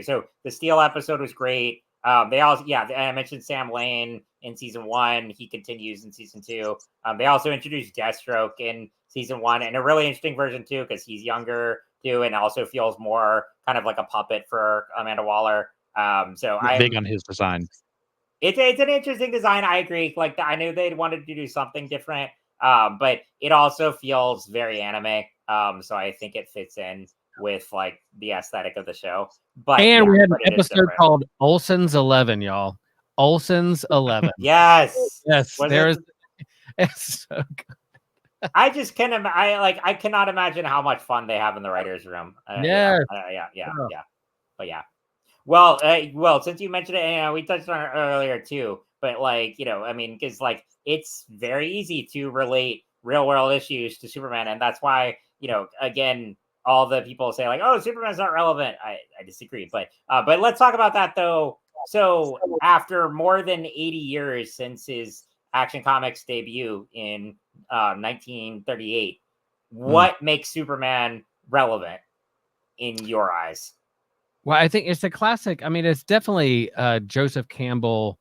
so the Steel episode was great. They also, I mentioned Sam Lane in season 1. He continues in season 2. They also introduced Deathstroke in season 1, and a really interesting version too, because he's younger too, and also feels more kind of like a puppet for Amanda Waller. So I'm big on his design. It's an interesting design. I agree. Like I knew they wanted to do something different, but it also feels very anime. So I think it fits in with like the aesthetic of the show. But we had an it is episode different. called Olsen's 11, y'all. Olsen's 11. Yes. Yes. Was There's. it? It's so good. I just can't. I cannot imagine how much fun they have in the writers' room. Yes. Yeah. But yeah. Well, since you mentioned it, we touched on it earlier too. But like, I mean, because like it's very easy to relate real world issues to Superman, and that's why again, all the people say like, "Oh, Superman's not relevant." I disagree, but let's talk about that though. So after more than 80 years since his Action Comics debut in 1938, what makes Superman relevant in your eyes? Well, I think it's a classic. I mean, it's definitely Joseph Campbell,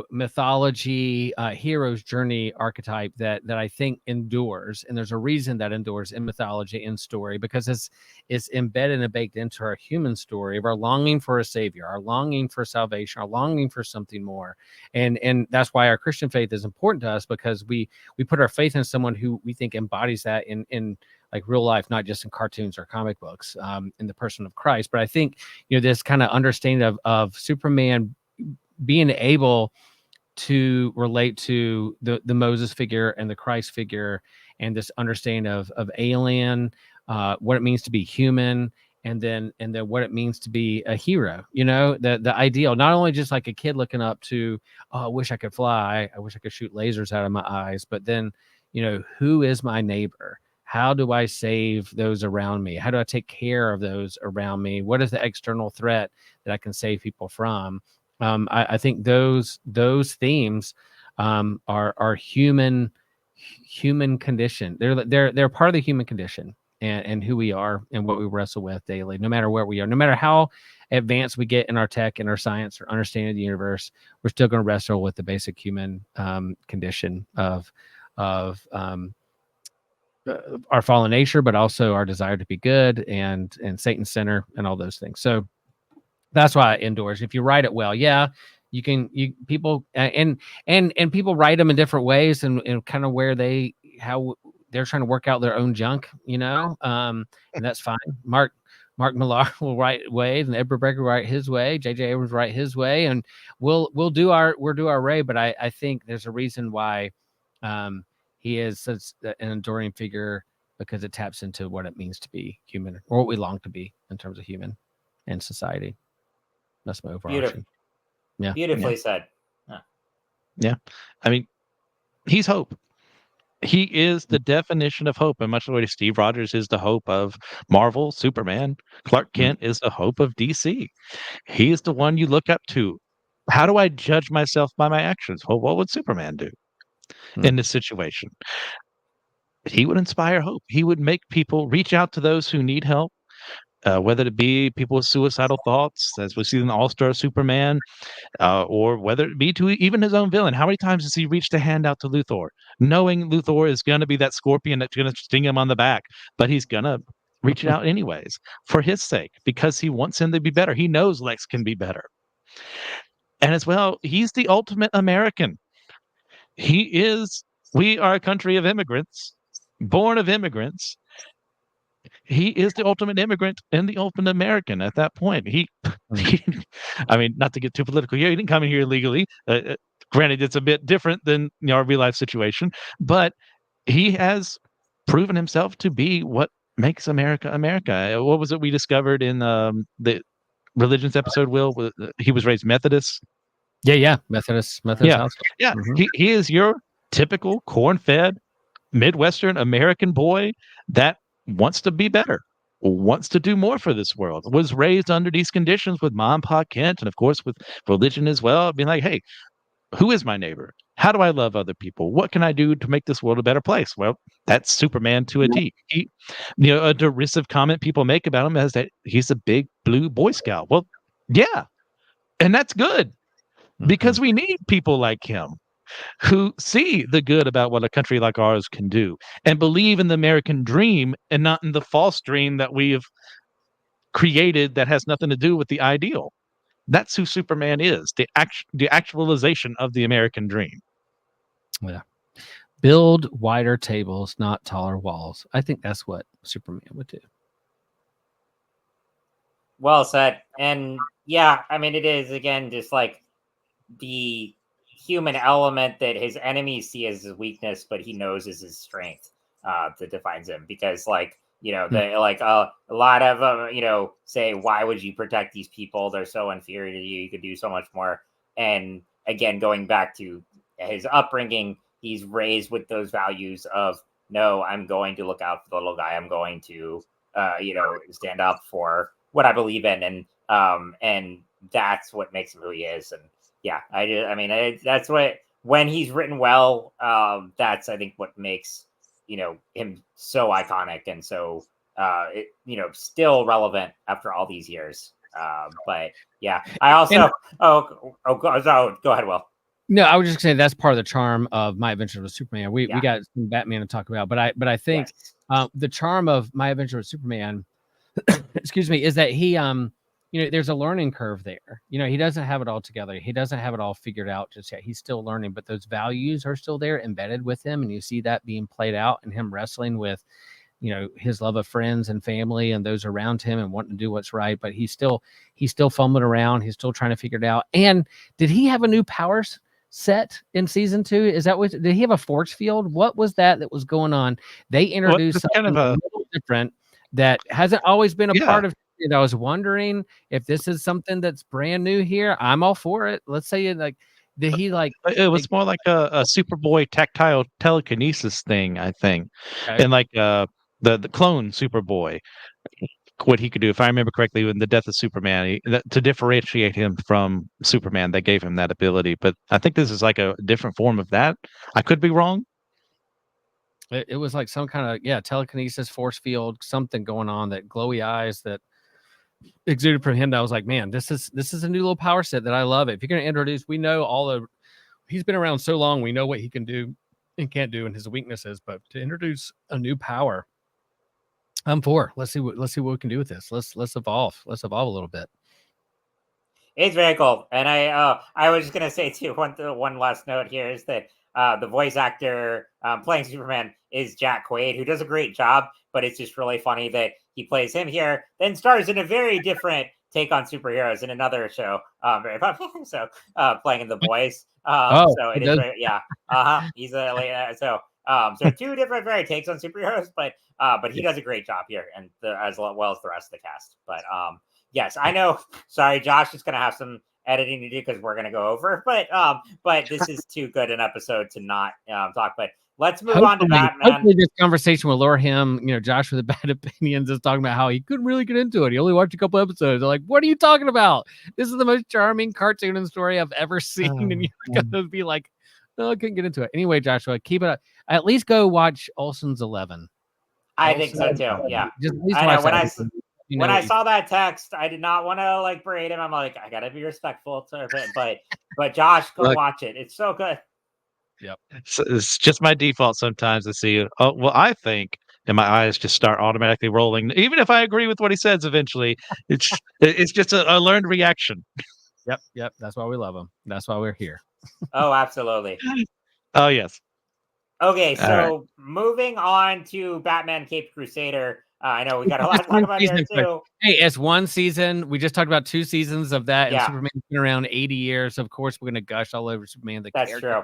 mythology, hero's journey archetype that I think endures, and there's a reason that endures in mythology and story, because it's embedded and baked into our human story of our longing for a savior, our longing for salvation, our longing for something more, and that's why our Christian faith is important to us, because we put our faith in someone who we think embodies that in like real life, not just in cartoons or comic books, in the person of Christ. But I think this kind of understanding of Superman being able to relate to the Moses figure and the Christ figure, and this understanding of alien, what it means to be human, and then what it means to be a hero. The ideal, not only just like a kid looking up to, oh, I wish I could fly, I wish I could shoot lasers out of my eyes, but then who is my neighbor? How do I save those around me? How do I take care of those around me? What is the external threat that I can save people from? I think those themes are human condition. They're part of the human condition, and who we are and what we wrestle with daily, no matter where we are, no matter how advanced we get in our tech and our science or understanding the universe, we're still going to wrestle with the basic human condition of our fallen nature, but also our desire to be good and Satan's center and all those things. So that's why it endures. If you write it well, people and people write them in different ways, and kind of how they're trying to work out their own junk, and that's fine. Mark Millar will write ways, and Edward Berger will write his way, J.J. Abrams write his way, and we'll do our way. But I think there's a reason why he is such an enduring figure, because it taps into what it means to be human, or what we long to be in terms of human and society. That's my overarching. Yeah. Beautifully said. Yeah. I mean, he's hope. He is the definition of hope. And much the way Steve Rogers is the hope of Marvel, Superman, Clark Kent is the hope of DC. He is the one you look up to. How do I judge myself by my actions? Well, what would Superman do in this situation? He would inspire hope. He would make people reach out to those who need help. Whether it be people with suicidal thoughts, as we see in the All-Star Superman, or whether it be to even his own villain. How many times has he reached a hand out to Luthor, knowing Luthor is going to be that scorpion that's going to sting him on the back, but he's going to reach it out anyways for his sake, because he wants him to be better. He knows Lex can be better. And as well, he's the ultimate American. We are a country of immigrants, born of immigrants. He is the ultimate immigrant and the ultimate American at that point. I mean, not to get too political here, he didn't come in here illegally. Granted, it's a bit different than our real life situation, but he has proven himself to be what makes America America. What was it we discovered in the religions episode, Will? He was raised Methodist. Yeah. Methodist house. Yeah. He is your typical corn-fed Midwestern American boy that wants to be better, wants to do more for this world, was raised under these conditions with Mom, Pa Kent, and of course with religion as well, being like, hey, who is my neighbor? How do I love other people? What can I do to make this world a better place? Well, that's Superman to a T. A derisive comment people make about him is that he's a big blue Boy Scout. Well, yeah, and that's good, because we need people like him who see the good about what a country like ours can do and believe in the American dream and not in the false dream that we have created that has nothing to do with the ideal. That's who Superman is, the actualization of the American dream. Yeah. Build wider tables, not taller walls. I think that's what Superman would do. Well said. And yeah, I mean, it is, again, just like the human element that his enemies see as his weakness, but he knows is his strength that defines him. Because, like, they a lot of say, why would you protect these people? They're so inferior to you. You could do so much more. And again, going back to his upbringing, he's raised with those values of, no, I'm going to look out for the little guy. I'm going to stand up for what I believe in, and that's what makes him who he is. And yeah, that's what, when he's written well, that's, I think, what makes him so iconic and so still relevant after all these years. But yeah, I also go ahead, Will. No, I was just saying that's part of the charm of My Adventure with Superman. We Yeah. got some Batman to talk about, but I think Yes. the charm of My Adventure with Superman, excuse me, is that he there's a learning curve there. He doesn't have it all together. He doesn't have it all figured out just yet. He's still learning, but those values are still there embedded with him, and you see that being played out and him wrestling with his love of friends and family and those around him and wanting to do what's right, but he's still fumbling around. He's still trying to figure it out. And did he have a new powers set in season 2? Is that what did he have a force field? What was that was going on? They introduced something kind of a little different that hasn't always been a part of it. I was wondering if this is something that's brand new here. I'm all for it. Let's say did he it was more like a Superboy tactile telekinesis thing, I think. Okay. And like the clone Superboy, what he could do, if I remember correctly, in the death of Superman, to differentiate him from Superman, they gave him that ability. But I think this is like a different form of that. I could be wrong. It was like some kind of telekinesis, force field, something going on, that glowy eyes that exuded from him. That I was like, man, this is a new little power set that I love. If you're going to introduce, we know he's been around so long, we know what he can do and can't do and his weaknesses, but to introduce a new power, I'm for. Let's see what we can do with this. Let's evolve. Let's evolve a little bit. It's very cool. And I was just gonna say too, one last note here is that the voice actor playing Superman is Jack Quaid, who does a great job, but it's just really funny that he plays him here, then stars in a very different take on superheroes in another show, very popular. So playing in The Boys. So it is very, he's so two different very takes on superheroes, but he does a great job here, and as well as the rest of the cast. But yes, I know. Sorry, Josh is going to have some editing to do because we're going to go over. But this is too good an episode to not talk. But let's move on to Batman. Hopefully, this conversation will lure him. Josh with the bad opinions is talking about how he couldn't really get into it. He only watched a couple episodes. They're like, "What are you talking about? This is the most charming cartoon and story I've ever seen." And you're going to be like, "No, I couldn't get into it." Anyway, Joshua, keep it up. At least go watch Olsen's 11. I think so too. Yeah. Just at least watch that. When I saw that text, I did not want to berate him. I'm like, I gotta be respectful to it, but Josh, go watch it. It's so good. Yep. It's just my default sometimes to see. Oh well, I think, and my eyes just start automatically rolling, even if I agree with what he says. Eventually, it's just a learned reaction. Yep. That's why we love him. That's why we're here. Oh, absolutely. Oh yes. Okay, so moving on to Batman Caped Crusader. I know we got a lot to talk about here too. Hey, it's one season. We just talked about 2 seasons of that, and Superman's been around 80 years. Of course, we're going to gush all over Superman. That's true.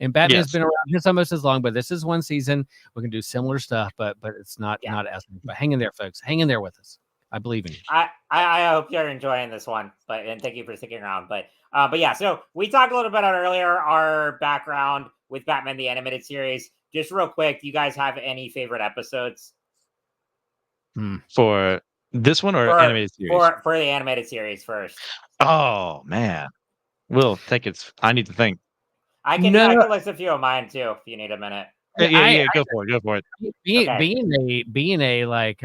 And Batman's been around just almost as long, but this is one season. We can do similar stuff, but it's not as. But hang in there, folks. Hang in there with us. I believe in you. I hope you're enjoying this one, and thank you for sticking around. But yeah, so we talked a little bit earlier our background with Batman the Animated Series. Just real quick, do you guys have any favorite episodes? For this one or animated series? For the animated series first. Oh man, we'll take it. I need to think. I can list a few of mine too if you need a minute. Yeah, go for it. Being a like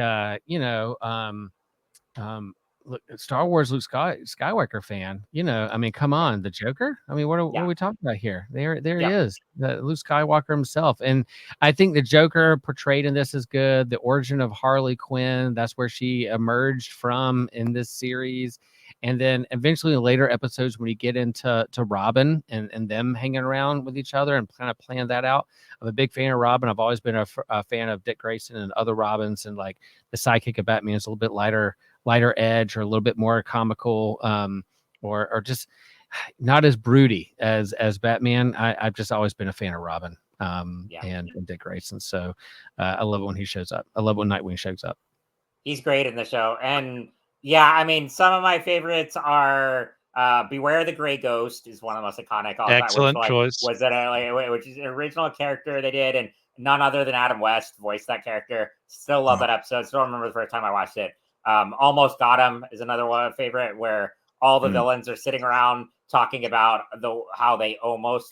Star Wars Luke Skywalker fan, I mean, come on, the Joker. I mean, what are we talking about here? There he is, the Luke Skywalker himself, and I think the Joker portrayed in this is good. The origin of Harley Quinn, that's where she emerged from in this series, and then eventually in later episodes when you get into Robin and them hanging around with each other and kind of plan that out. I'm a big fan of Robin. I've always been a fan of Dick Grayson and other Robins, and like the sidekick of Batman is a little bit lighter edge or a little bit more comical, or just not as broody as Batman. I've just always been a fan of Robin and Dick Grayson. So I love it when he shows up. I love when Nightwing shows up. He's great in the show. And yeah, I mean, some of my favorites are Beware the Gray Ghost is one of the most iconic. Excellent choice. Was that which is an original character they did, and none other than Adam West voiced that character. Still love that episode. Still remember the first time I watched it. Almost Got Him is another one favorite, where all the villains are sitting around talking about how they almost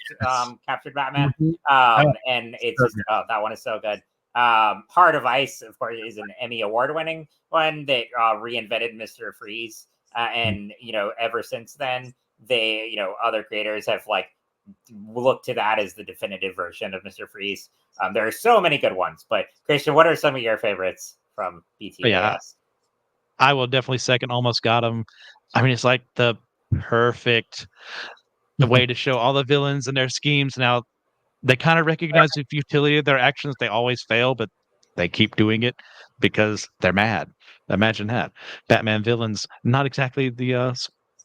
captured Batman. And it's just, that one is so good. Heart of Ice, of course, is an Emmy award winning one that reinvented Mr. Freeze. and ever since then, they other creators have like looked to that as the definitive version of Mr. Freeze. There are so many good ones, but Christian, what are some of your favorites from Yeah, BTAS? I will definitely second Almost Got Him. I mean, it's like the perfect way to show all the villains and their schemes. Now, they kind of recognize the futility of their actions. They always fail, but they keep doing it because they're mad. Imagine that. Batman villains, not exactly the you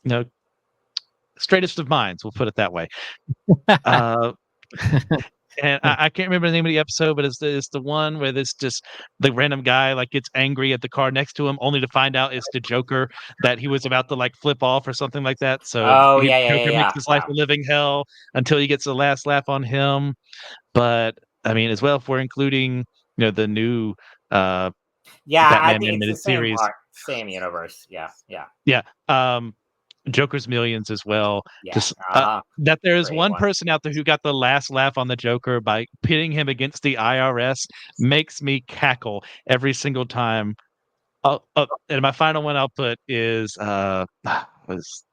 know, straightest of minds, we'll put it that way. Uh, and I can't remember the name of the episode, but it's the one where this just the random guy like gets angry at the car next to him, only to find out it's the Joker that he was about to like flip off or something like that. So Oh he, yeah, yeah, yeah, Joker makes yeah, his life yeah. a living hell until he gets the last laugh on him. But I mean, as well, if we're including the new uh, Yeah, I Batman think it's the animated same series, art, same universe. Yeah, yeah, yeah, Joker's Millions as well. yeah. Just that there is Great one one. person out there who got the last laugh on the Joker by pitting him against the IRS makes me cackle every single time. And my final one I'll put is was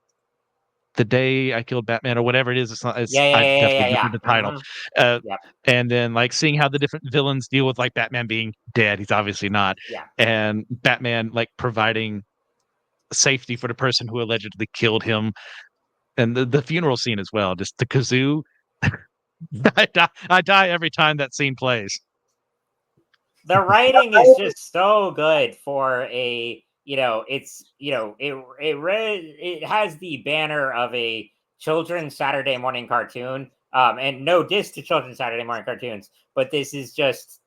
the day I killed Batman or whatever it is. It's not. It's Yeah, yeah, I yeah, yeah, definitely yeah, butchered the yeah. title. Uh, Yep, and then like seeing how the different villains deal with like Batman being dead. He's obviously not, yeah. and Batman like providing safety for the person who allegedly killed him, and the funeral scene as well. Just the kazoo. I die every time that scene plays. The writing is just so good for it's it has the banner of a children's Saturday morning cartoon. And no diss to children's Saturday morning cartoons, but this is just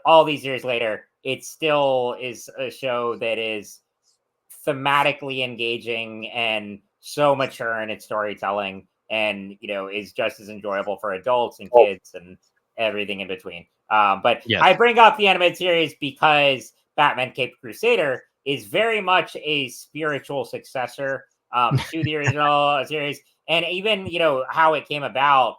all these years later, it still is a show that is thematically engaging and so mature in its storytelling, and is just as enjoyable for adults and kids and everything in between. But Yes. I bring up the animated series because Batman Cape Crusader is very much a spiritual successor to the original series, and even how it came about.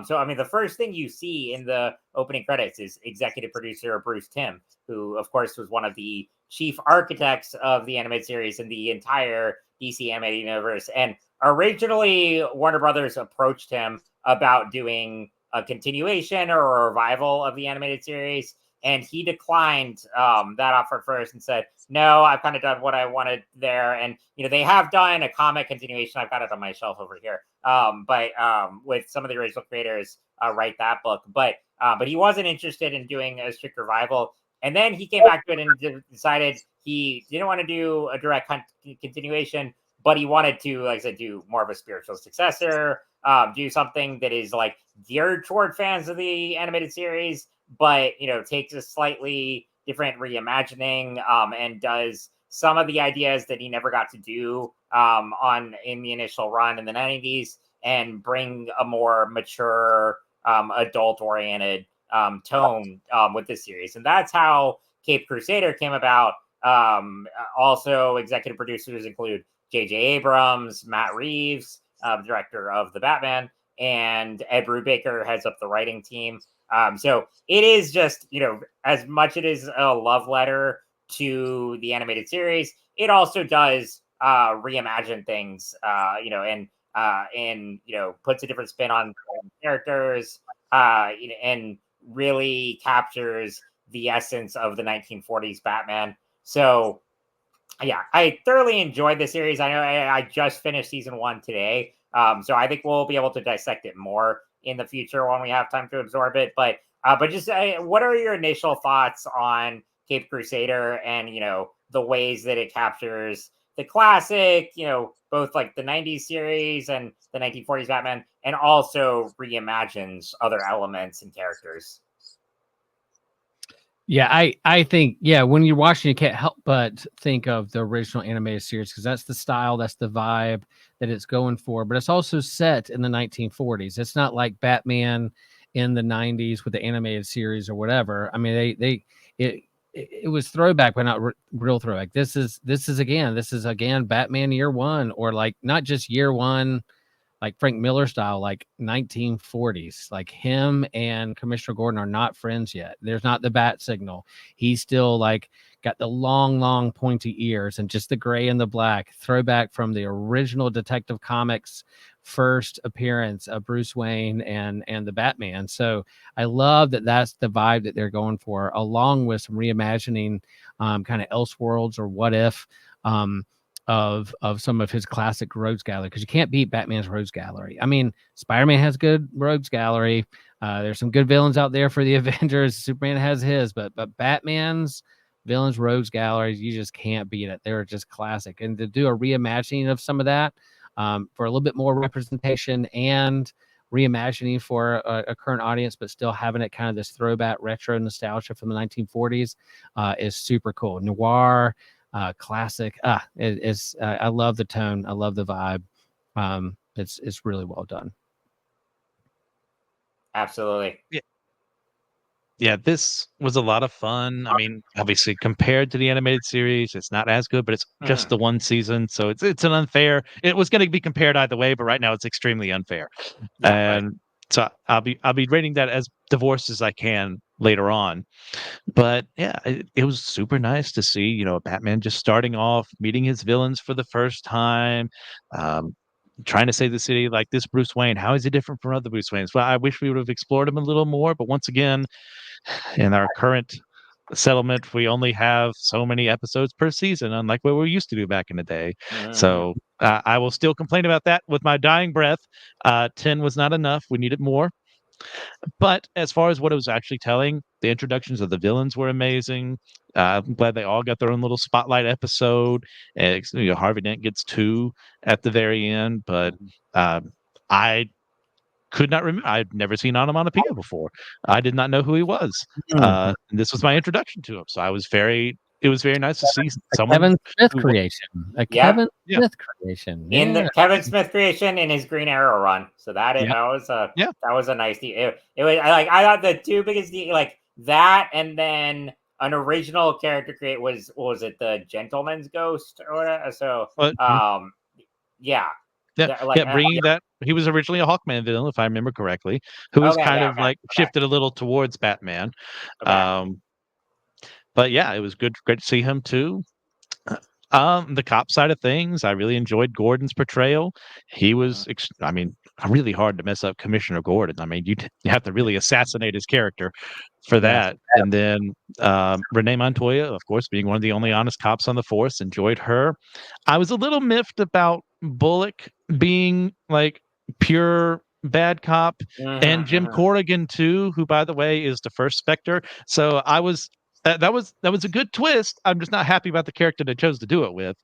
So I mean, the first thing you see in the opening credits is executive producer Bruce Timm, who of course was one of the chief architects of the animated series and the entire DC animated universe. And originally, Warner Brothers approached him about doing a continuation or a revival of the animated series, and he declined that offer first and said, "No, I've kind of done what I wanted there." And they have done a comic continuation. I've got it on my shelf over here. But with some of the original creators write that book, but he wasn't interested in doing a strict revival. And then he came back to it and decided he didn't want to do a direct continuation, but he wanted to, like I said, do more of a spiritual successor, do something that is like geared toward fans of the animated series, but takes a slightly different reimagining, and does some of the ideas that he never got to do in the initial run in the 90s, and bring a more mature, adult oriented tone with this series. And that's how Cape Crusader came about. Also, executive producers include J.J. Abrams, Matt Reeves, director of The Batman, and Ed Brubaker heads up the writing team. So it is just, as much it is a love letter to the animated series, it also does reimagine things, and puts a different spin on characters, and really captures the essence of the 1940s Batman. So yeah, I thoroughly enjoyed the series. I know I just finished season 1 today, so I think we'll be able to dissect it more in the future when we have time to absorb it. But just what are your initial thoughts on Cape Crusader, and the ways that it captures the classic, both like the 90s series and the 1940s Batman, and also reimagines other elements and characters? Yeah, I think, yeah, when you're watching, you can't help but think of the original animated series, because that's the style, that's the vibe that it's going for. But it's also set in the 1940s. It's not like Batman in the 90s with the animated series or whatever. I mean, it was throwback, but not real throwback. This is again Batman year one, or like not just year one, like Frank Miller style, like 1940s. Like him and Commissioner Gordon are not friends yet. There's not the bat signal. He's still like got the long pointy ears and just the gray and the black, throwback from the original Detective Comics first appearance of Bruce Wayne and the Batman. So I love that that's the vibe that they're going for, along with some reimagining kind of Elseworlds or What If of some of his classic rogues gallery, because you can't beat Batman's rogues gallery. I mean, Spider-Man has good rogues gallery. There's some good villains out there for the Avengers. Superman has his, but Batman's villains rogues galleries, you just can't beat it. They're just classic. And to do a reimagining of some of that for a little bit more representation and reimagining for a current audience, but still having it kind of this throwback retro nostalgia from the 1940s is super cool. Noir, classic. I love the tone. I love the vibe. It's really well done. Absolutely. Yeah, this was a lot of fun. I mean, obviously, compared to the animated series, it's not as good, but it's just the one season, so it's an unfair. It was going to be compared either way, but right now it's extremely unfair. Yeah, And so I'll be rating that as divorced as I can later on. But yeah, it was super nice to see, Batman just starting off, meeting his villains for the first time, um, trying to save the city. Like, this Bruce Wayne, how is he different from other Bruce Waynes? Well, I wish we would have explored him a little more, but once again, in our current settlement, we only have so many episodes per season, unlike what we used to do back in the day. So I will still complain about that with my dying breath. 10 was not enough. We needed more. But as far as what it was actually telling, the introductions of the villains were amazing. I'm glad they all got their own little spotlight episode. Harvey Dent gets 2 at the very end, but I could not remember. I'd never seen Onomatopoeia before. I did not know who he was. And this was my introduction to him. So it was very nice to see someone. Kevin Smith who- creation. Yeah. Kevin Smith creation. in Yeah. the Kevin Smith creation in his Green Arrow run. So that was a nice deal. It was I thought the two biggest like that, and then an original character create was, what was it, the Gentleman's Ghost or whatever? So But, yeah. bringing that, he was originally a Hawkman villain, if I remember correctly, who was kind of like shifted a little towards Batman. But yeah, it was great to see him too. The cop side of things, I really enjoyed Gordon's portrayal. He was, really hard to mess up Commissioner Gordon. I mean, you have to really assassinate his character for that. And then Renee Montoya, of course, being one of the only honest cops on the force, enjoyed her. I was a little miffed about Bullock being like pure bad cop, and Jim Corrigan too, who, by the way, is the first Spectre. So I was that was a good twist. I'm just not happy about the character they chose to do it with.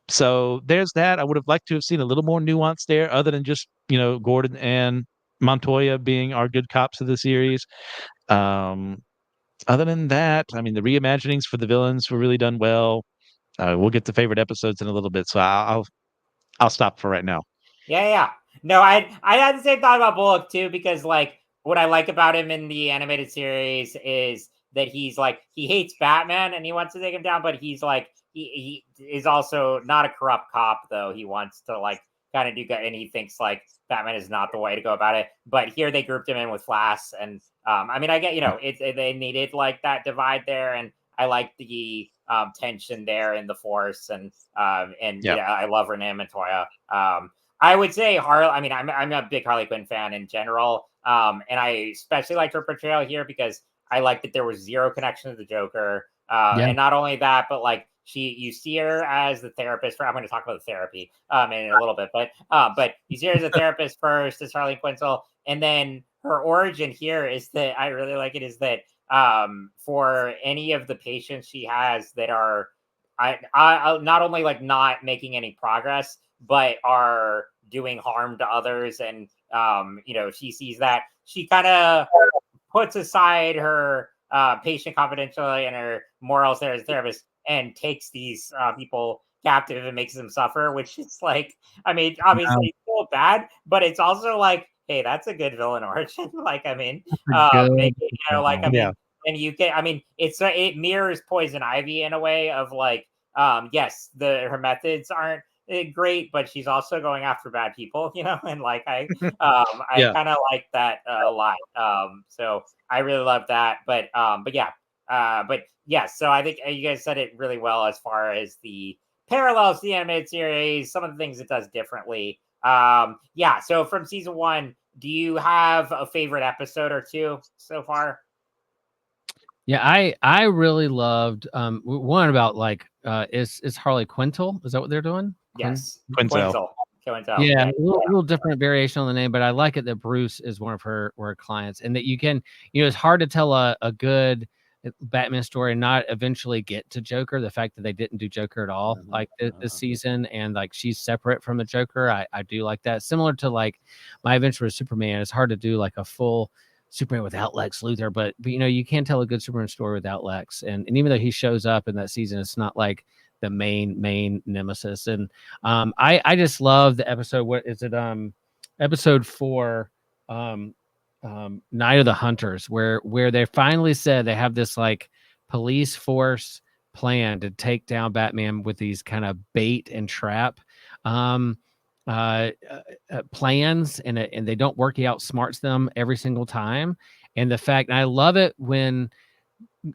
So there's that. I would have liked to have seen a little more nuance there, other than just Gordon and Montoya being our good cops of the series. Other than that, I mean, the reimaginings for the villains were really done well. We'll get to favorite episodes in a little bit, so I'll stop for right now. Yeah. No, I had the same thought about Bullock too, because like what I like about him in the animated series is that he's like, he hates Batman and he wants to take him down, but he's like, he is also not a corrupt cop, though. He wants to like kind of do good, and he thinks like Batman is not the way to go about it. But here they grouped him in with Flash, and I mean, I get they needed like that divide there, and I like the tension there in the Force, and I love Renee Montoya. I would say Harley. I mean, I'm a big Harley Quinn fan in general, and I especially liked her portrayal here because I like that there was zero connection to the Joker, and not only that, but like you see her as the therapist. I'm going to talk about the therapy in a little bit, but you see her as a therapist first, as Harley Quinzel, and then her origin here is that I really like it. Is that for any of the patients she has that are I not only like not making any progress, but are doing harm to others, and she sees that, she kind of puts aside her patient confidentiality and her morals there as a therapist, and takes these people captive and makes them suffer, which is like, I mean, obviously it's still bad, but it's also like, hey, that's a good villain origin. Like, I mean, and you can, I mean, it mirrors Poison Ivy in a way of like, yes, her methods aren't great, but she's also going after bad people, and like I kind of like that a lot. So I really love that, but yeah, But yes, so I think you guys said it really well as far as the parallels to the animated series, some of the things it does differently. Yeah, so from season 1, do you have a favorite episode or two so far? Yeah, I really loved one about like is Harley Quintal? Is that what they're doing? Yes, Quinzel. Quinzel. Yeah, a little different variation on the name, but I like it that Bruce is one of her clients, and that you can, it's hard to tell a good Batman story and not eventually get to Joker. The fact that they didn't do Joker at all, like this season, and like she's separate from the Joker, I do like that. Similar to like my adventure with Superman, it's hard to do like a full Superman without Lex Luthor, but you can tell a good Superman story without Lex, and even though he shows up in that season, it's not like the main nemesis. And I just love the episode. What is it? Episode 4, Night of the Hunters, where they finally said they have this like police force plan to take down Batman with these kind of bait and trap plans, and they don't work. He outsmarts them every single time. And the fact, and I love it when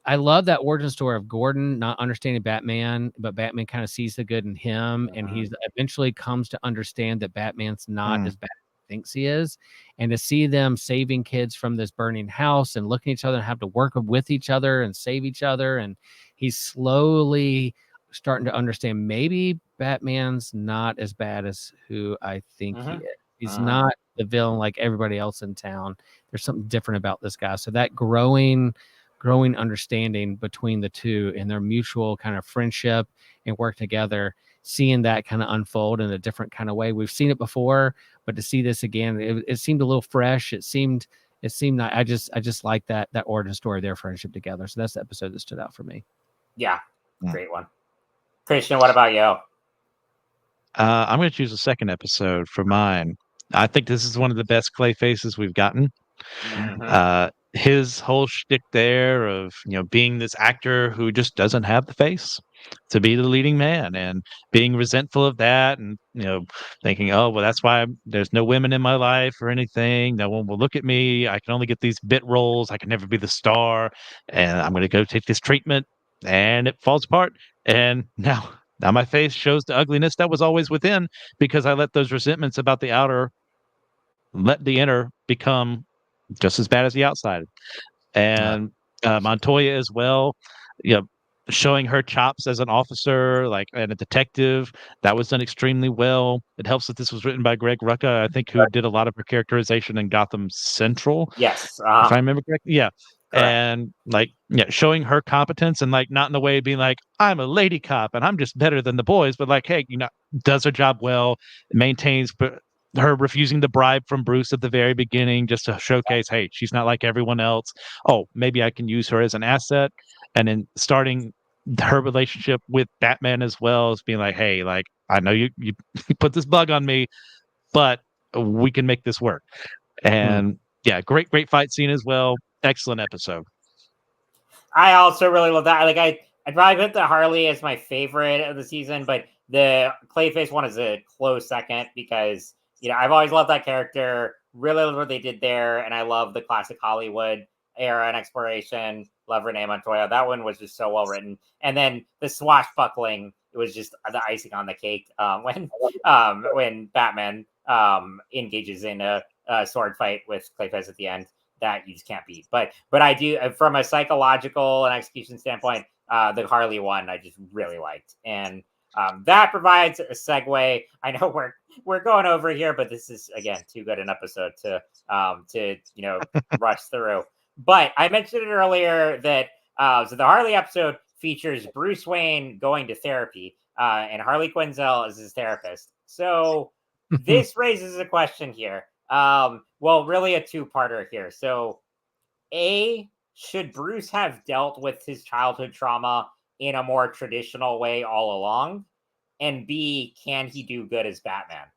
I love that origin story of Gordon not understanding Batman, but Batman kind of sees the good in him, and he's eventually comes to understand that Batman's not as bad as he thinks he is. And to see them saving kids from this burning house and looking at each other and have to work with each other and save each other, and he's slowly starting to understand maybe Batman's not as bad as who I think he is. He's not the villain like everybody else in town. There's something different about this guy. So that growing understanding between the two and their mutual kind of friendship and work together, seeing that kind of unfold in a different kind of way. We've seen it before, but to see this again, it seemed a little fresh. It seemed I just like that origin story of their friendship together. So that's the episode that stood out for me. Yeah, great one. Christian, what about you? I'm going to choose a second episode for mine. I think this is one of the best Clay faces we've gotten. His whole shtick there of being this actor who just doesn't have the face to be the leading man, and being resentful of that, and thinking, oh well, that's why there's no women in my life or anything. No one will look at me. I can only get these bit roles. I can never be the star, and I'm going to go take this treatment, and it falls apart. And now my face shows the ugliness that was always within, because I let those resentments about the outer let the inner become just as bad as the outside. And Montoya as well, you know, showing her chops as an officer, like, and a detective, that was done extremely well. It helps that this was written by Greg Rucka, I think, who did a lot of her characterization in Gotham Central. Yes, if I remember correctly. Yeah. correct. And like, yeah, showing her competence, and like not in the way of being like, I'm a lady cop and I'm just better than the boys, but like, hey, does her job well, maintains her refusing the bribe from Bruce at the very beginning, just to showcase, hey, she's not like everyone else. Oh, maybe I can use her as an asset. And then starting her relationship with Batman as well, as being like, hey, like, I know you put this bug on me, but we can make this work. And yeah, great fight scene as well. Excellent episode. I also really love that. Like I'd probably put the Harley as my favorite of the season, but the Clayface one is a close second, because I've always loved that character. Really love what they did there, and I love the classic Hollywood era and exploration. Love Renee Montoya. That one was just so well written. And then the swashbuckling, it was just the icing on the cake when Batman engages in a sword fight with Clayface at the end. That you just can't beat. But I do, from a psychological and execution standpoint, the Harley one I just really liked, and that provides a segue. I know we're going over here, but this is again too good an episode to rush through. But I mentioned it earlier that so the Harley episode features Bruce Wayne going to therapy, and Harley Quinzel is his therapist. So this raises a question here. Well, really a two-parter here. So, A, should Bruce have dealt with his childhood trauma in a more traditional way all along? And B, can he do good as Batman?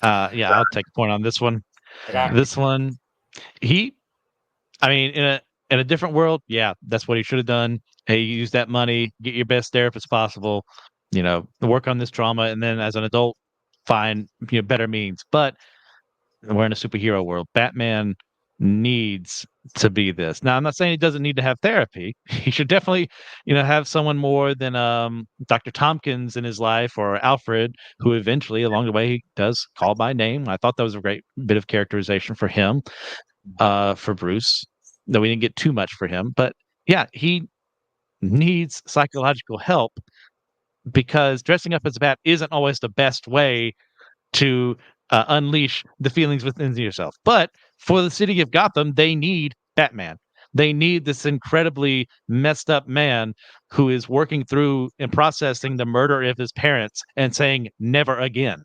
Yeah, I'll take a point on this one. Okay. This one, I mean, in a different world, yeah, that's what he should have done. Hey, use that money, get your best therapist possible, work on this trauma, and then as an adult, find better means. But we're in a superhero world. Batman needs to be this. Now, I'm not saying he doesn't need to have therapy. He should definitely, have someone more than Dr. Tompkins in his life or Alfred, who eventually along the way he does call by name. I thought that was a great bit of characterization for him, for Bruce. Though we didn't get too much for him, but yeah, he needs psychological help because dressing up as a bat isn't always the best way to unleash the feelings within yourself. But for the city of Gotham, they need Batman. They need this incredibly messed up man who is working through and processing the murder of his parents and saying never again.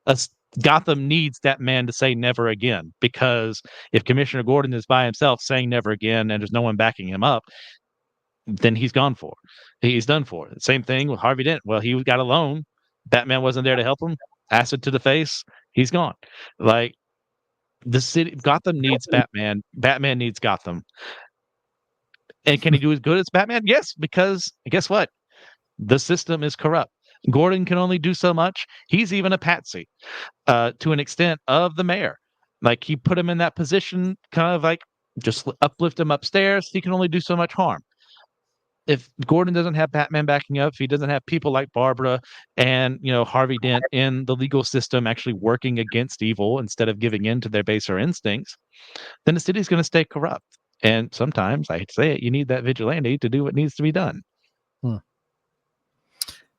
Us- Gotham needs that man to say never again, because if Commissioner Gordon is by himself saying never again and there's no one backing him up, then he's gone for. He's done for. Same thing with Harvey Dent. Well, he got alone. Batman wasn't there to help him. Acid to the face. He's gone. Like, the city, Gotham needs Batman. Batman needs Gotham. And can he do as good as Batman? Yes, because guess what? The system is corrupt. Gordon can only do so much. He's even a patsy, to an extent, of the mayor. Like, he put him in that position, kind of like just uplift him upstairs. He can only do so much harm. If Gordon doesn't have Batman backing up, if he doesn't have people like Barbara and Harvey Dent in the legal system actually working against evil instead of giving in to their baser instincts, then the city's going to stay corrupt. And sometimes, I hate to say it, you need that vigilante to do what needs to be done.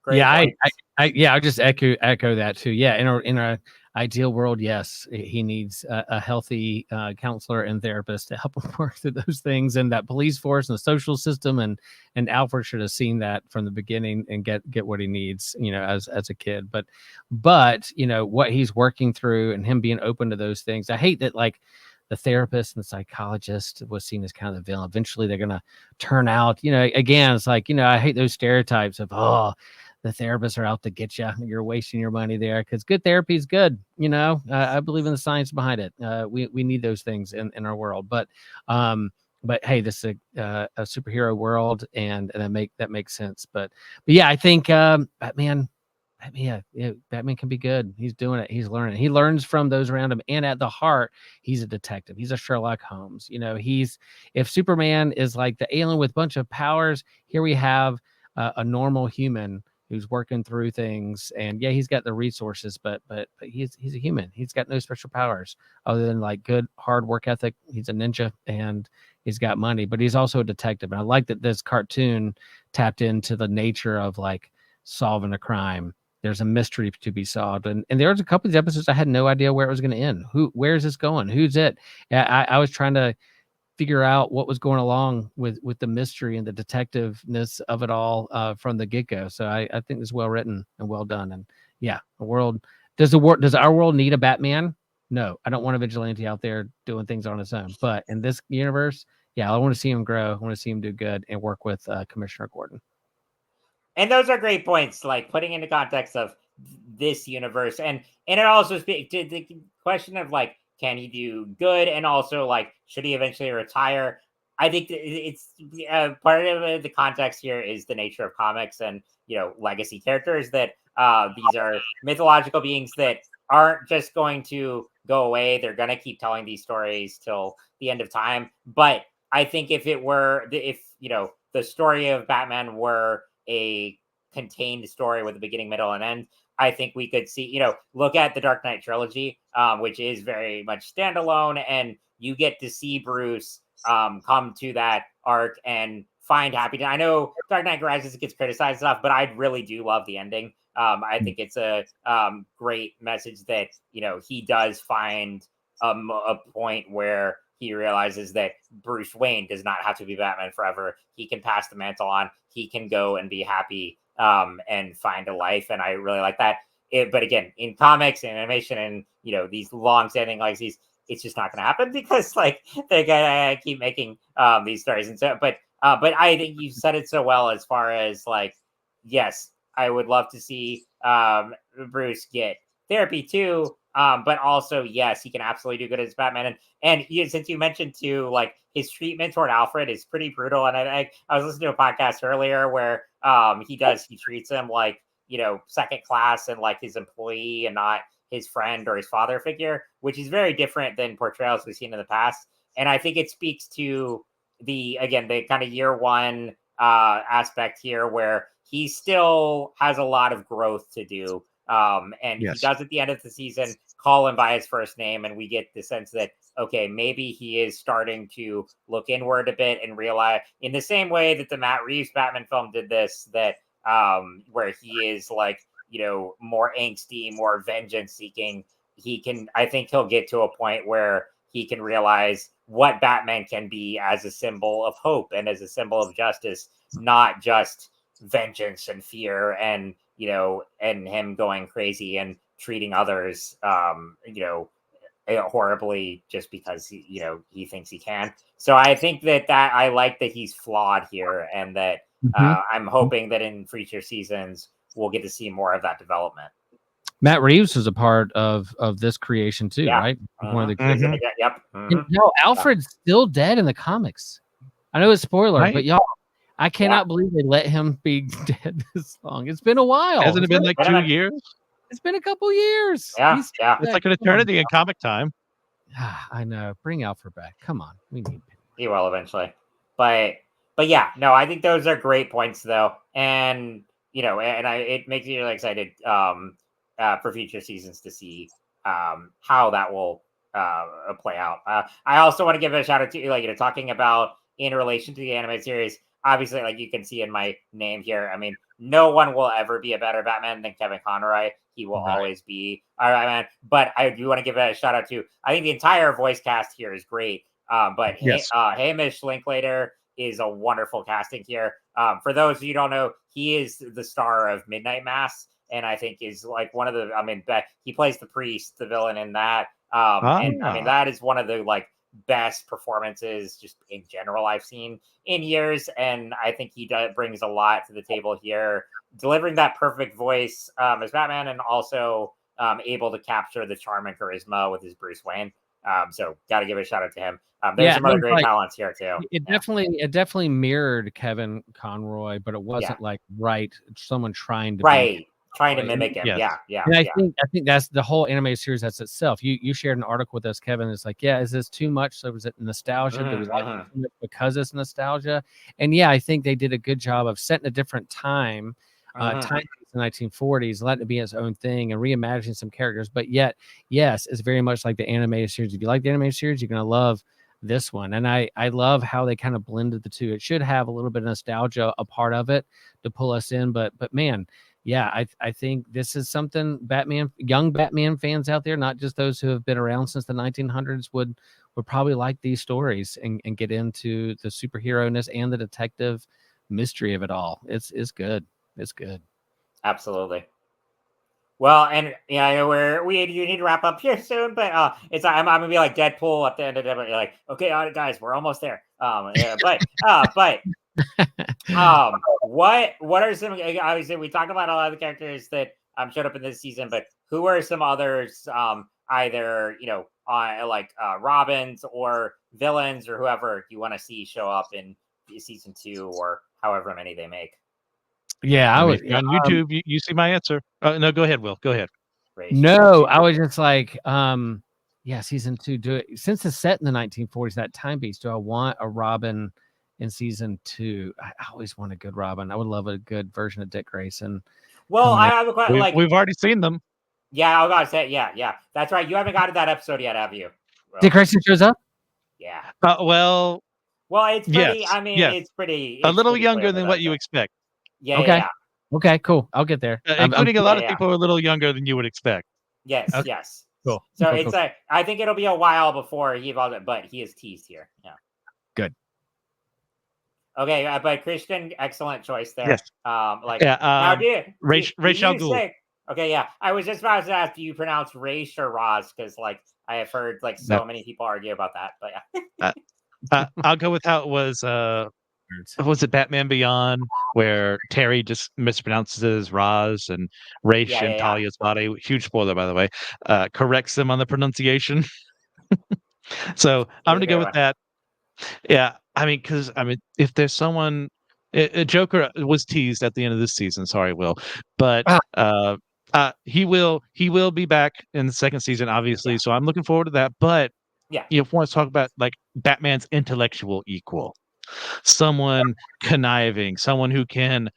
Great Yeah, points. I just echo that too. Yeah, in our ideal world, yes, he needs a healthy counselor and therapist to help him work through those things, and that police force and the social system, and Alfred should have seen that from the beginning and get what he needs, as a kid. But what he's working through and him being open to those things. I hate that, like, the therapist and the psychologist was seen as kind of the villain. Eventually, they're gonna turn out. Again, it's like, I hate those stereotypes of, oh, the therapists are out to get you. You're wasting your money there, because good therapy is good. I believe in the science behind it. We need those things in our world. But hey, this is a superhero world, and that makes sense. But yeah, I think Batman. Yeah, Batman can be good. He's doing it. He's learning. He learns from those around him. And at the heart, he's a detective. He's a Sherlock Holmes. If Superman is like the alien with a bunch of powers, here we have a normal human who's working through things. And yeah, he's got the resources, but he's a human. He's got no special powers other than like good hard work ethic. He's a ninja and he's got money, but he's also a detective. And I like that this cartoon tapped into the nature of like solving a crime. There's a mystery to be solved, and there was a couple of episodes I had no idea where it was going to end. Where is this going? Who's it? I was trying to figure out what was going along with the mystery and the detectiveness of it all from the get-go. So I think it's well written and well done. And yeah, does our world need a Batman? No, I don't want a vigilante out there doing things on his own. But in this universe, yeah, I want to see him grow. I want to see him do good and work with Commissioner Gordon. And those are great points, like putting into context of this universe, and it also speaks to the question of like, can he do good, and also like, should he eventually retire? I think it's part of the context here is the nature of comics and legacy characters, that these are mythological beings that aren't just going to go away. They're going to keep telling these stories till the end of time. But I think if the story of Batman were a contained story with a beginning, middle, and end, I think we could see, look at the Dark Knight trilogy, which is very much standalone, and you get to see Bruce come to that arc and find happiness. I know Dark Knight Rises gets criticized stuff, but I really do love the ending. I think it's a great message that he does find a point where he realizes that Bruce Wayne does not have to be Batman forever. He can pass the mantle on. He can go and be happy and find a life. And I really like that. But again, in comics and animation and these long-standing legacies, it's just not going to happen because like they're gonna keep making these stories. And so, but I think you said it so well as far as like, yes, I would love to see Bruce get therapy too. But also, yes, he can absolutely do good as Batman. And since you mentioned too, like his treatment toward Alfred is pretty brutal. And I was listening to a podcast earlier where he treats him like second class and like his employee and not his friend or his father figure, which is very different than portrayals we've seen in the past. And I think it speaks to the kind of year one aspect here, where he still has a lot of growth to do. And he does at the end of the season call him by his first name, and we get the sense that, okay, maybe he is starting to look inward a bit and realize, in the same way that the Matt Reeves Batman film did this, that where he is like, more angsty, more vengeance seeking. I think he'll get to a point where he can realize what Batman can be as a symbol of hope and as a symbol of justice, not just vengeance and fear and, and him going crazy and treating others, horribly just because he thinks he can. So I think that I like that he's flawed here, and that I'm hoping that in future seasons we'll get to see more of that development. Matt Reeves was a part of this creation too, right? One of the Yep. No, Alfred's still dead in the comics. I know it's a spoiler, but y'all, I cannot believe they let him be dead this long. It's been a while. Hasn't it been like 2 years? It's been a couple years. Yeah, it's like an eternity in comic time. I know. Bring Alfred back. Come on, we need him. He will eventually, but yeah, no, I think those are great points though, and it makes me really excited for future seasons to see how that will play out. I also want to give a shout out to talking about in relation to the animated series. Obviously, like you can see in my name here, I mean, no one will ever be a better Batman than Kevin Conroy. He will always be our Batman. But I do want to give a shout out to, I think the entire voice cast here is great. But Hamish Linklater is a wonderful casting here. For those of you who don't know, he is the star of Midnight Mass, and I think is like one of the, he plays the priest, the villain in that. And I mean, that is one of the like best performances just in general I've seen in years. And I think he brings a lot to the table here, delivering that perfect voice as Batman, and also able to capture the charm and charisma with his Bruce Wayne. So got to give a shout out to him. There's some other great talents here too. It definitely mirrored Kevin Conroy, but it wasn't like someone trying to trying to mimic him. Yeah. And I think that's the whole animated series. That's itself. You shared an article with us, Kevin. It's like, is this too much? So was it nostalgia? Do we like it because it's nostalgia? And I think they did a good job of setting a different time, time in the 1940s, letting it be its own thing and reimagining some characters. But yet, yes, it's very much like the animated series. If you like the animated series, you're gonna love this one. And I love how they kind of blended the two. It should have a little bit of nostalgia a part of it to pull us in, but man, I think this is something young Batman fans out there, not just those who have been around since the 1900s, would probably like these stories and get into the superhero-ness and the detective mystery of it all. It's good. It's good. Absolutely. Well, and I know you need to wrap up here soon, but I'm gonna be like Deadpool at the end of it. You're like, okay, all right, guys, we're almost there. But what are some? Obviously, we talked about a lot of the characters that showed up in this season, but who are some others? Either Robins or villains or whoever you want to see show up in season 2 or however many they make. I was on YouTube. You see my answer. No, go ahead, Will. Go ahead. No, I was just like, season 2. Do it since it's set in the 1940s. That time piece. Do I want a Robin in season 2? I always want a good Robin. I would love a good version of Dick Grayson. Well, I have a question. We've already seen them. Yeah, I was gonna say, yeah. That's right. You haven't got to that episode yet, have you? Dick Grayson shows up. Yeah. Well, it's pretty. I mean, it's pretty. A little younger than what you expect. Yeah. Okay. Yeah. Okay. Cool. I'll get there. Including a lot of people are a little younger than you would expect. Yes. Okay. Yes. Cool. So I think it'll be a while before he evolves it, but he is teased here. Yeah. Good. Okay, but Christian, excellent choice there. Yes. Now, Ra's al Ghul. Okay, yeah. I was just about to ask, do you pronounce Ra's or Roz? Because I have heard so many people argue about that. But yeah. I'll go with how it was. Was it Batman Beyond, where Terry just mispronounces Roz and Ra's and Talia's body? Huge spoiler, by the way. Corrects them on the pronunciation. So I'm going to go with that. Yeah, because if there's someone, Joker was teased at the end of this season. Sorry, Will, but he will be back in the second season, obviously. So I'm looking forward to that. But you want to talk about like Batman's intellectual equal, someone conniving, someone who can,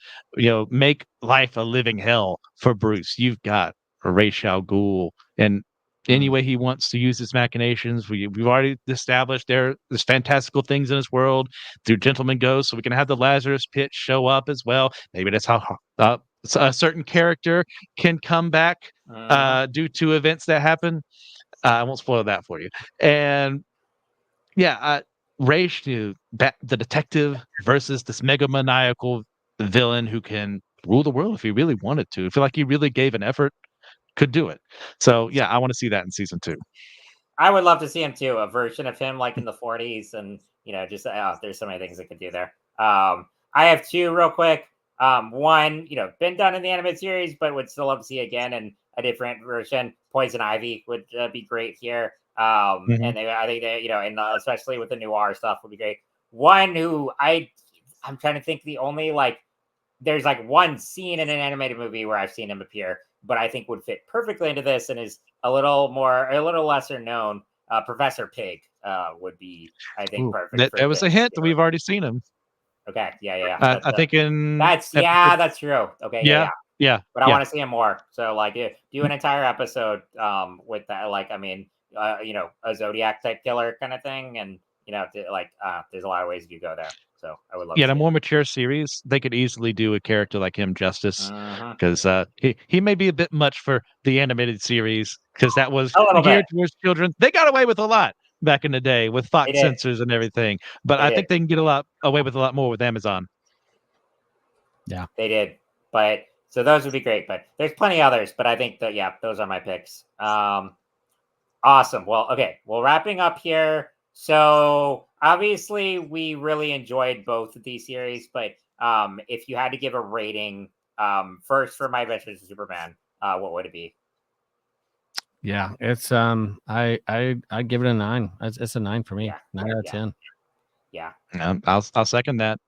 make life a living hell for Bruce. You've got Ra's al Ghul, and any way he wants to use his machinations. We've already established there's fantastical things in his world through Gentleman Ghost, so we can have the Lazarus Pit show up as well. Maybe that's how a certain character can come back due to events that happen. I won't spoil that for you. And yeah, Raish, the detective versus this megamaniacal villain who can rule the world if he really wanted to. I feel like he really gave an effort, could do it. So yeah, I want to see that in season 2. I would love to see him too, a version of him like in the 40s, and just there's so many things they could do there. I have two real quick. One, been done in the animated series, but would still love to see again in a different version. Poison Ivy would be great here. And I think they, and especially with the noir stuff would be great. One who I'm trying to think the only there's like one scene in an animated movie where I've seen him appear, but I think would fit perfectly into this and is a little lesser known. Professor Pig would be, I think, perfect. That was a hint that we've already seen him. Okay, yeah. I think in that's true. Okay, yeah. But I want to see him more. So do an entire episode with that. A Zodiac type killer kind of thing, and there's a lot of ways you go there. So I would love. Yeah, in a more mature series, they could easily do a character like him justice, because he may be a bit much for the animated series, because that was geared towards children. They got away with a lot back in the day with Fox censors and everything, but I think they can get away with a lot more with Amazon. Yeah, they did. But so those would be great. But there's plenty others. But I think that those are my picks. Awesome. Well, okay. Well, wrapping up here. So obviously we really enjoyed both of these series, but if you had to give a rating, first for My Adventures with Superman, what would it be? Yeah, it's I give it a 9. It's a 9 for me. 9 out of 10. Yeah. I'll second that.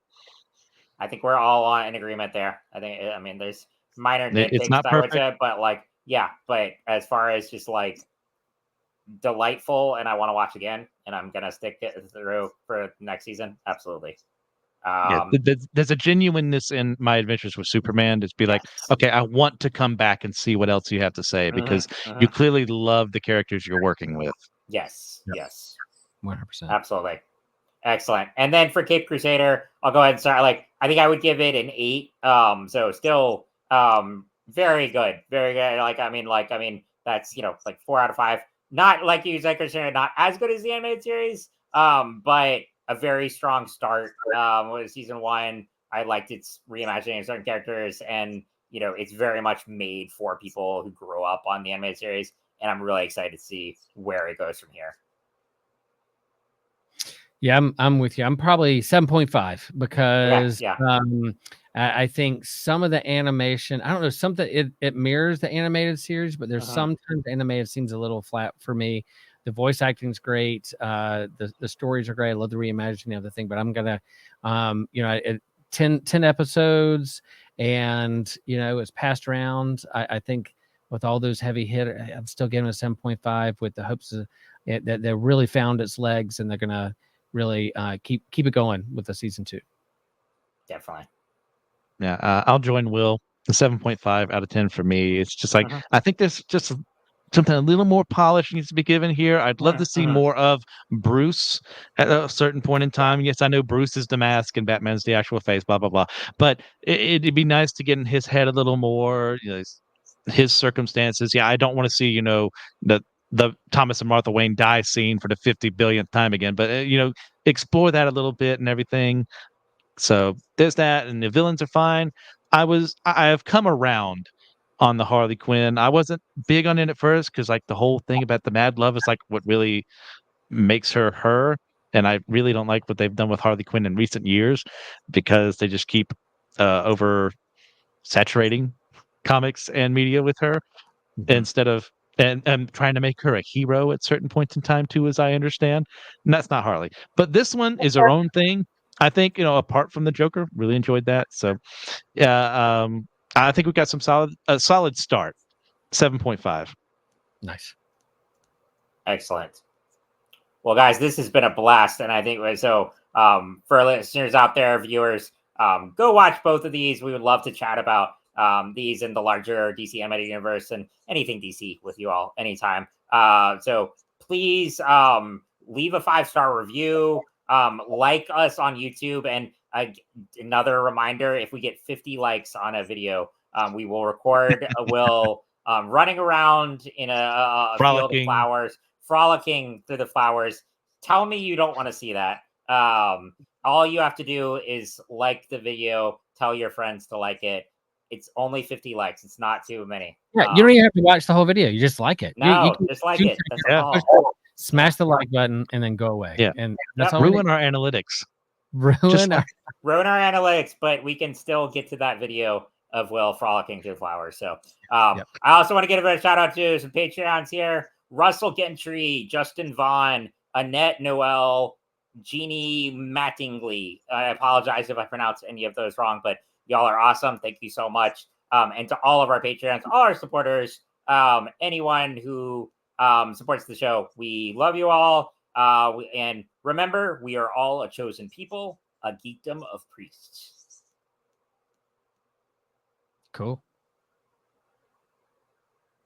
I think we're all in agreement there. I mean, there's minor nitpicks I would say, but but as far as just delightful, and I want to watch again, and I'm gonna stick it through for next season. Absolutely. There's a genuineness in My Adventures with Superman. Just be like, okay, I want to come back and see what else you have to say, because you clearly love the characters you're working with. Yes. 100%. Absolutely. Excellent. And then for Cape Crusader, I'll go ahead and start. I think I would give it an 8. So still very good. Very good. I mean, that's 4 out of 5. Not like you said, Crusader, not as good as the animated series. But a very strong start with season 1. I liked its reimagining of certain characters, and it's very much made for people who grew up on the animated series, and I'm really excited to see where it goes from here. Yeah, I'm with you. I'm probably 7.5 because I think some of the animation, I don't know, something it mirrors the animated series, but there's sometimes animated seems a little flat for me. The voice acting's great. The stories are great. I love the reimagining of the thing, but I'm gonna 10 episodes, and it's passed around. I think with all those heavy hitters, I'm still giving it a 7.5 with the hopes that they really found its legs, and they're gonna really keep it going with the season 2. Definitely. Yeah, I'll join Will. The 7.5 out of 10 for me. It's just I think there's just something a little more polish needs to be given here. I'd love to see more of Bruce at a certain point in time. Yes, I know Bruce is the mask and Batman's the actual face, blah blah blah. But it'd be nice to get in his head a little more. His circumstances. Yeah, I don't want to see the Thomas and Martha Wayne die scene for the 50 billionth time again. But explore that a little bit and everything. So there's that, and the villains are fine. I have come around on the Harley Quinn. I wasn't big on it at first, because the whole thing about the mad love is what really makes her her. And I really don't like what they've done with Harley Quinn in recent years, because they just keep over saturating comics and media with her instead of and trying to make her a hero at certain points in time too, as I understand. And that's not Harley. But this one is her own thing. I think, apart from the Joker, really enjoyed that. So yeah, I think we got a solid start. 7.5. Nice. Excellent. Well, guys, this has been a blast, and I think so. For listeners out there, viewers, go watch both of these. We would love to chat about these in the larger DC animated universe and anything DC with you all anytime. So please leave a 5-star review, like us on YouTube, and another reminder: if we get 50 likes on a video, we will record Will running around in a field of flowers, frolicking through the flowers. Tell me you don't want to see that. All you have to do is like the video, tell your friends to like it. It's only 50 likes. It's not too many. Yeah, you don't even have to watch the whole video. You just like it. No, just like it. That's all. Smash the like button and then go away. Yeah. And that's all. Ruin our analytics. Ruin our analytics, but we can still get to that video of Will frolicking through flowers. So I also want to give a shout out to some Patreons here. Russell Gentry, Justin Vaughn, Annette Noel, Jeannie Mattingly. I apologize if I pronounce any of those wrong, but y'all are awesome. Thank you so much. And to all of our Patreons, all our supporters, anyone who supports the show, we love you all. And remember, we are all a chosen people, a geekdom of priests. Cool.